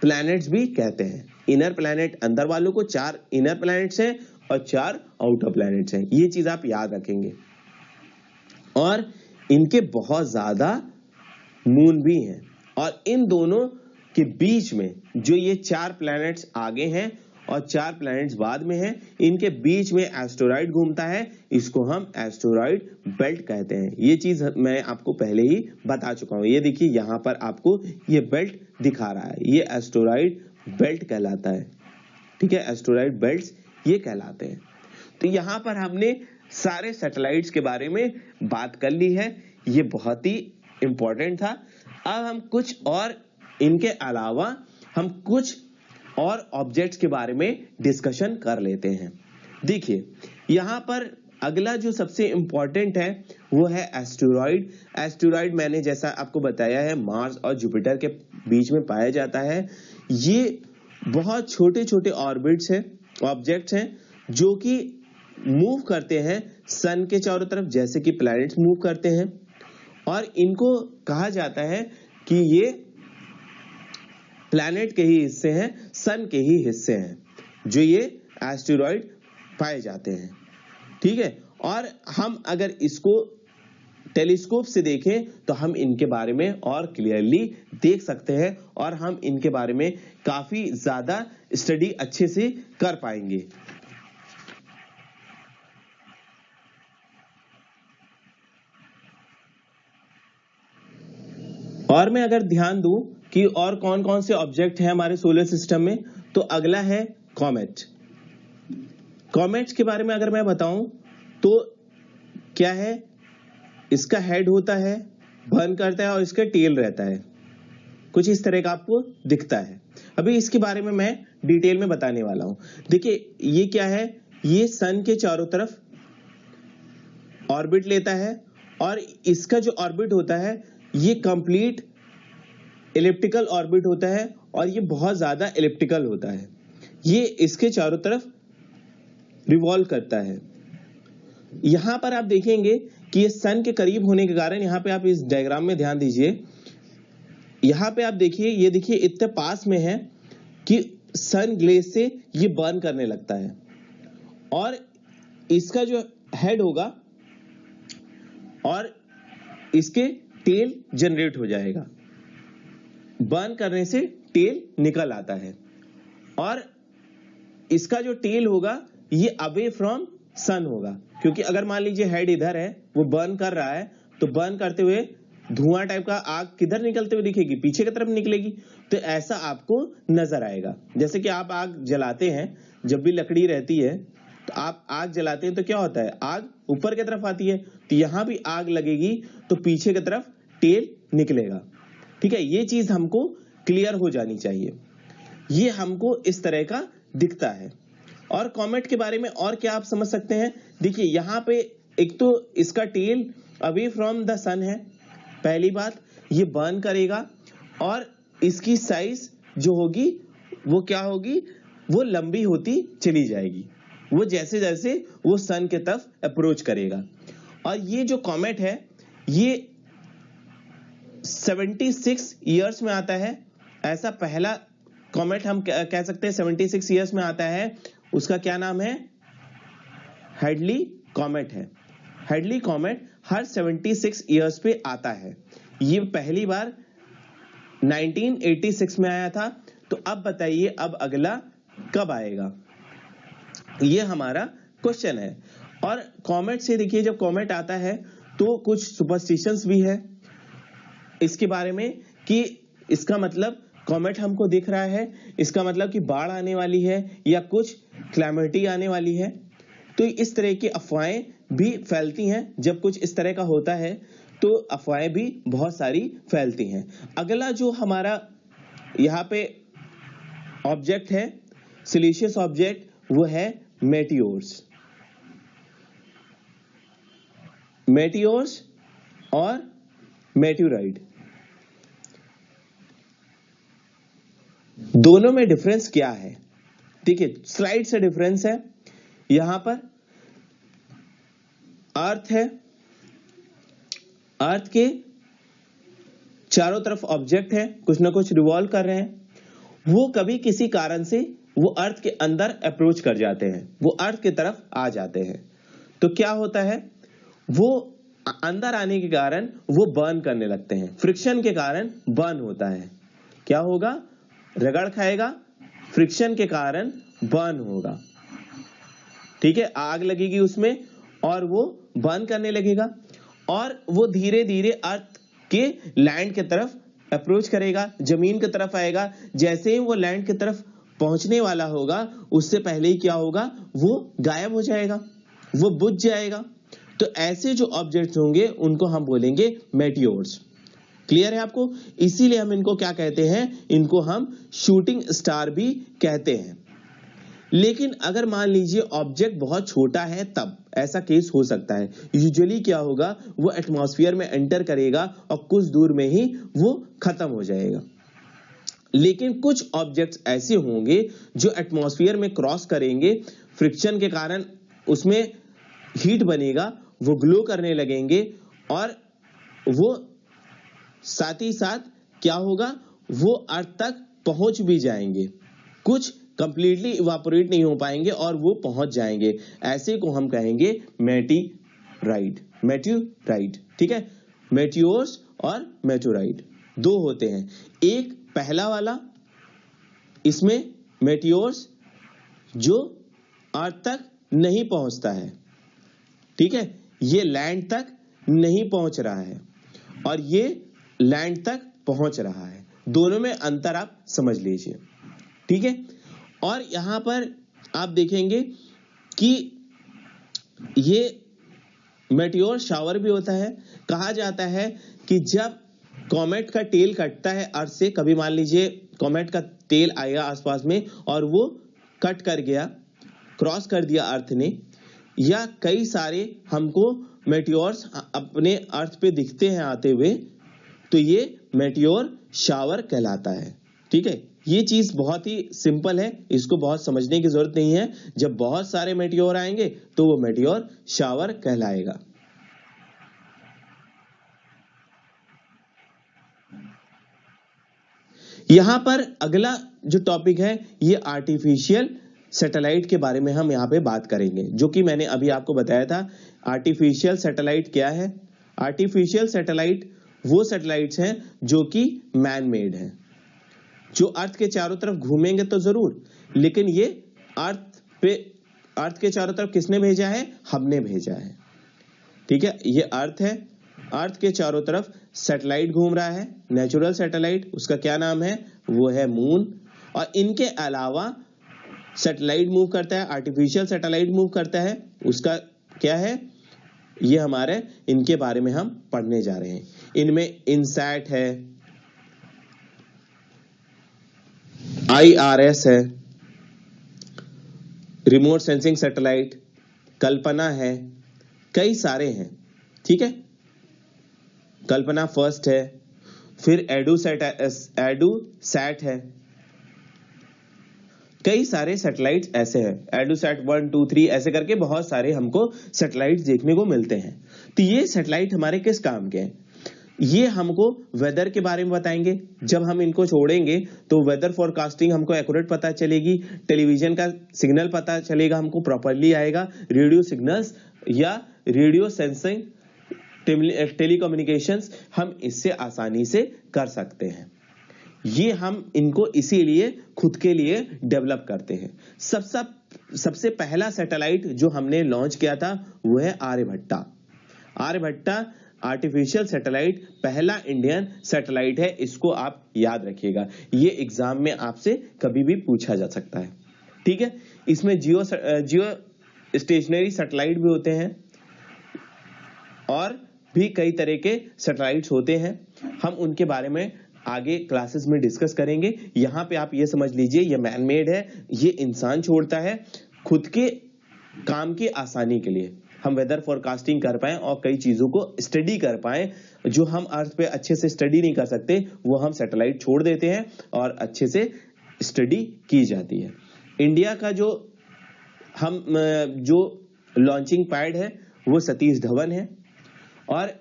प्लैनेट्स भी कहते हैं। इनर प्लैनेट अंदर वालों को 4 इनर प्लैनेट्स हैं और 4 आउटर प्लैनेट्स हैं, ये चीज आप याद रखेंगे। और इनके बहुत ज्यादा मून भी हैं, और इन दोनों के बीच में जो ये 4 प्लैनेट्स आगे हैं और 4 प्लैनेट्स बाद में हैं, इनके बीच में एस्टेरॉइड घूमता है, इसको हम एस्टेरॉइड बेल्ट कहते हैं। ये चीज मैं आपको पहले ही बता चुका हूं। ये देखिए यहां पर आपको ये बेल्ट दिखा रहा है, ये एस्टेरॉइड बेल्ट कहलाता है, ठीक है, एस्टेरॉइड बेल्ट्स ये कहलाते हैं। तो यहां पर हमने सारे सैटेलाइट्स के बारे में बात कर ली है, ये बहुत ही इंपॉर्टेंट था। अब हम कुछ और इनके अलावा हम कुछ और ऑब्जेक्ट्स के बारे में डिस्कशन कर लेते हैं। देखिए यहां पर अगला जो सबसे इंपॉर्टेंट है वो है एस्टेरॉइड। एस्टेरॉइड मैंने जैसा आपको बताया है मार्स और जुपिटर के बीच में पाया जाता है। ये बहुत छोटे छोटे ऑर्बिट्स हैं, ऑब्जेक्ट्स हैं, जो कि मूव करते हैं सन के चारों तरफ, जैसे कि प्लैनेट्स मूव करते हैं, और इनको कहा जाता है कि ये प्लैनेट के ही हिस्से हैं, सन के ही हिस्से हैं, जो ये एस्टेरॉइड पाए जाते हैं, ठीक है। और हम अगर इसको टेलीस्कोप से देखें तो हम इनके बारे में और क्लियरली देख सकते हैं, और हम इनके बारे में काफी ज्यादा स्टडी अच्छे से कर पाएंगे। और मैं अगर ध्यान दूं कि और कौन कौन से ऑब्जेक्ट हैं हमारे सोलर सिस्टम में, तो अगला है कॉमेट। कॉमेट्स के बारे में अगर मैं बताऊं तो क्या है, इसका हेड होता है, बर्न करता है, और इसका टेल रहता है, कुछ इस तरह का आपको दिखता है। अभी इसके बारे में मैं डिटेल में बताने वाला हूं। देखिए ये क्या है, ये सन के चारों तरफ ऑर्बिट लेता है, और इसका जो ऑर्बिट होता है ये कंप्लीट इलिप्टिकल ऑर्बिट होता है, और ये बहुत ज्यादा इलिप्टिकल होता है। ये इसके चारों तरफ रिवॉल्व करता है। यहां पर आप देखेंगे कि ये सन के करीब होने के कारण, यहां पे आप इस डायग्राम में ध्यान दीजिए, यहां पे आप देखिए, ये देखिए इतने पास में है कि सन ग्लेज से ये बर्न करने लगता है, और इसका जो हेड होगा और इसके टेल जनरेट हो जाएगा, बर्न करने से टेल निकल आता है, और इसका जो टेल होगा ये अवे फ्रॉम सन होगा, क्योंकि अगर मान लीजिए हेड इधर है, वो बर्न कर रहा है, तो बर्न करते हुए धुआं टाइप का आग किधर निकलते हुए दिखेगी, पीछे की तरफ निकलेगी। तो ऐसा आपको नजर आएगा। जैसे कि आप आग जलाते हैं, जब भी लकड़ी रहती है तो आप आग जलाते हैं तो क्या होता है, आग ऊपर की तरफ आती है, तो यहां भी आग लगेगी तो पीछे की तरफ टेल निकलेगा, ठीक है। ये चीज हमको क्लियर हो जानी चाहिए। ये हमको इस तरह का दिखता है। और कॉमेट के बारे में और क्या आप समझ सकते हैं, देखिए यहां पे एक तो इसका टेल अवे फ्रॉम द सन है, पहली बात, ये बर्न करेगा, और इसकी साइज जो होगी वो क्या होगी, वो लंबी होती चली जाएगी, वो जैसे जैसे वो सन के तरफ अप्रोच करेगा। और ये जो कॉमेट है ये 76 ईयर्स में आता है। ऐसा पहला कॉमेट हम कह सकते हैं 76 ईयर्स में आता है, उसका क्या नाम है, हैडली कॉमेट है। हैडली कॉमेट हर 76 ईयर्स पे आता है। ये पहली बार 1986 में आया था। तो अब बताइए अब अगला कब आएगा, ये हमारा क्वेश्चन है। और कॉमेट से देखिए, जब कॉमेट आता है तो कुछ सुपरस्टिशंस भी है इसके बारे में, कि इसका मतलब कॉमेट हमको दिख रहा है, इसका मतलब कि बाढ़ आने वाली है या कुछ क्लैमिटी आने वाली है। तो इस तरह की अफवाहें भी फैलती हैं, जब कुछ इस तरह का होता है तो अफवाहें भी बहुत सारी फैलती हैं। अगला जो हमारा यहाँ पे ऑब्जेक्ट है, सिलिशियस ऑब्जेक्ट, वो है मेटियोर्स। मेटियोर्स और मेट्यूराइड। दोनों में डिफरेंस क्या है? देखिए स्लाइड से डिफरेंस है। यहां पर अर्थ है, अर्थ के चारों तरफ ऑब्जेक्ट है, कुछ ना कुछ रिवॉल्व कर रहे हैं। वो कभी किसी कारण से वो अर्थ के अंदर अप्रोच कर जाते हैं, वो अर्थ की तरफ आ जाते हैं। तो क्या होता है, वो अंदर आने के कारण वो बर्न करने लगते हैं, फ्रिक्शन के कारण बर्न होता है। क्या होगा? रगड़ खाएगा, फ्रिक्शन के कारण बर्न होगा। ठीक है, आग लगेगी उसमें और वो बर्न करने लगेगा और वो धीरे धीरे अर्थ के लैंड की तरफ अप्रोच करेगा, जमीन की तरफ आएगा। जैसे ही वो लैंड की तरफ पहुंचने वाला होगा, उससे पहले ही क्या होगा, वो गायब हो जाएगा, वो बुझ जाएगा। तो ऐसे जो ऑब्जेक्ट्स होंगे उनको हम बोलेंगे मेटियोर्स। क्लियर है आपको? इसीलिए हम इनको क्या कहते हैं, इनको हम शूटिंग स्टार भी कहते हैं। लेकिन अगर मान लीजिए ऑब्जेक्ट बहुत छोटा है, तब ऐसा केस हो सकता है। यूजुअली क्या होगा, वो एटमॉस्फेयर में एंटर करेगा और कुछ दूर में ही वो खत्म हो जाएगा। लेकिन कुछ ऑब्जेक्ट्स ऐसे होंगे जो एटमॉस्फेयर में क्रॉस करेंगे, फ्रिक्शन के कारण उसमें हीट बनेगा, वो ग्लो करने लगेंगे और वो साथ ही साथ क्या होगा, वो अर्थ तक पहुंच भी जाएंगे। कुछ कंप्लीटली इवापोरेट नहीं हो पाएंगे और वो पहुंच जाएंगे। ऐसे को हम कहेंगे मेटीराइड, मेट्यूराइड। ठीक है, मेटियोर्स और मेटोराइड दो होते हैं। एक पहला वाला, इसमें मेटियोर्स जो अर्थ तक नहीं पहुंचता है, ठीक है, ये लैंड तक नहीं पहुंच रहा है और ये लैंड तक पहुंच रहा है। दोनों में अंतर आप समझ लीजिए। ठीक है, और यहां पर आप देखेंगे कि ये मेटियोर शावर भी होता है। कहा जाता है कि जब कॉमेट का टेल कटता है अर्थ से, कभी मान लीजिए कॉमेट का टेल आएगा आसपास में और वो कट कर गया, क्रॉस कर दिया अर्थ ने, या कई सारे हमको मेटियोर्स अपने अर्थ पे दिखते हैं आते हुए, तो ये मेटियोर शावर कहलाता है। ठीक है, ये चीज बहुत ही सिंपल है, इसको बहुत समझने की जरूरत नहीं है। जब बहुत सारे मेटियोर आएंगे तो वो मेटियोर शावर कहलाएगा। यहां पर अगला जो टॉपिक है, ये आर्टिफिशियल सैटेलाइट के बारे में हम यहां पे बात करेंगे, जो कि मैंने अभी आपको बताया था। आर्टिफिशियल सैटेलाइट क्या है? आर्टिफिशियल सैटेलाइट वो सैटेलाइट्स हैं जो कि मैन मेड हैं, जो अर्थ के चारों तरफ घूमेंगे तो जरूर, लेकिन ये अर्थ के चारों तरफ किसने भेजा है? हमने भेजा है। ठीक है, ये अर्थ है, अर्थ के चारों तरफ सैटेलाइट घूम रहा है, नेचुरल सैटेलाइट, उसका क्या नाम है? वो है मून। और इनके अलावा सैटेलाइट मूव करता है, आर्टिफिशियल सैटेलाइट मूव करता है, उसका क्या है? ये हमारे इनके बारे में हम पढ़ने जा रहे हैं। इनमें इनसैट है, IRS है, रिमोट सेंसिंग सैटेलाइट, कल्पना है, कई सारे हैं। ठीक है, कल्पना फर्स्ट है, फिर एडूसैट है, कई सारे सैटेलाइट्स ऐसे हैं, एडूसैट 1 2 3 ऐसे करके बहुत सारे हमको सैटेलाइट्स देखने को मिलते हैं। तो ये सैटेलाइट हमारे किस काम के हैं? ये हमको वेदर के बारे में बताएंगे। जब हम इनको छोड़ेंगे तो वेदर फोरकास्टिंग हमको एक्यूरेट पता चलेगी, टेलीविजन का सिग्नल पता चलेगा, हमको प्रॉपर्ली आएगा, रेडियो सिग्नल्स या रेडियो सेंसिंग, टेलीकम्युनिकेशंस हम इससे आसानी से कर सकते हैं। ये हम इनको इसीलिए खुद के लिए डेवलप करते हैं। सबसे पहला सैटेलाइट जो हमने लॉन्च किया था वो है आर्यभट्टा। आर्यभट्टा आर्टिफिशियल सैटेलाइट पहला इंडियन सैटेलाइट है, इसको आप याद रखिएगा, ये एग्जाम में आपसे कभी भी पूछा जा सकता है। ठीक है, इसमें जियो स्टेशनरी सैटेलाइट भी होते हैं और भी कई तरह के सैटेलाइट्स होते हैं, हम उनके बारे में आगे क्लासेस में डिस्कस करेंगे। यहां पे आप ये समझ लीजिए, ये मैन मेड है, ये इंसान छोड़ता है खुद के काम की आसानी के लिए, हम वेदर फोरकास्टिंग कर पाए और कई चीजों को स्टडी कर पाए जो हम अर्थ पे अच्छे से स्टडी नहीं कर सकते, वो हम सैटेलाइट छोड़ देते हैं और अच्छे से स्टडी की जाती है। इंडिया का जो लॉन्चिंग पैड है वो सतीश धवन है, और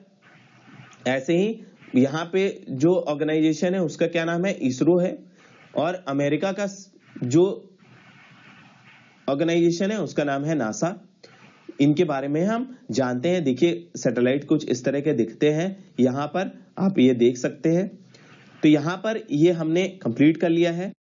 ऐसे ही यहाँ पे जो ऑर्गेनाइजेशन है उसका क्या नाम है, इसरो है, और अमेरिका का जो ऑर्गेनाइजेशन है उसका नाम है नासा। इनके बारे में हम जानते हैं। देखिए सैटेलाइट कुछ इस तरह के दिखते हैं, यहाँ पर आप ये देख सकते हैं। तो यहाँ पर ये हमने कंप्लीट कर लिया है।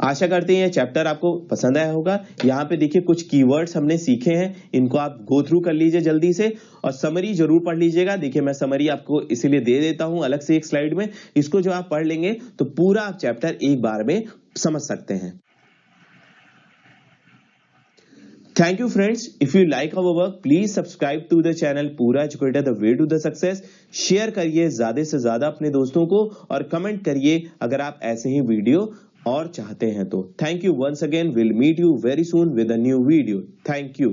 आशा करते हैं ये चैप्टर आपको पसंद आया होगा। यहाँ पे देखिए कुछ कीवर्ड्स हमने सीखे हैं, इनको आप गो थ्रू कर लीजिए जल्दी से, और समरी जरूर पढ़ लीजिएगा। देखिए मैं समरी आपको इसीलिए दे देता हूं अलग से एक स्लाइड में। इसको जो आप पढ़ लेंगे तो पूरा आप चैप्टर एक बार में समझ सकते हैं। Thank you friends. If you like our work, please subscribe to the channel Pura Educator the way to the success. Share करिए ज्यादा से ज्यादा अपने दोस्तों को, और कमेंट करिए अगर आप ऐसे ही वीडियो और चाहते हैं तो। Thank you once again. We'll meet you very soon with a new video. Thank you.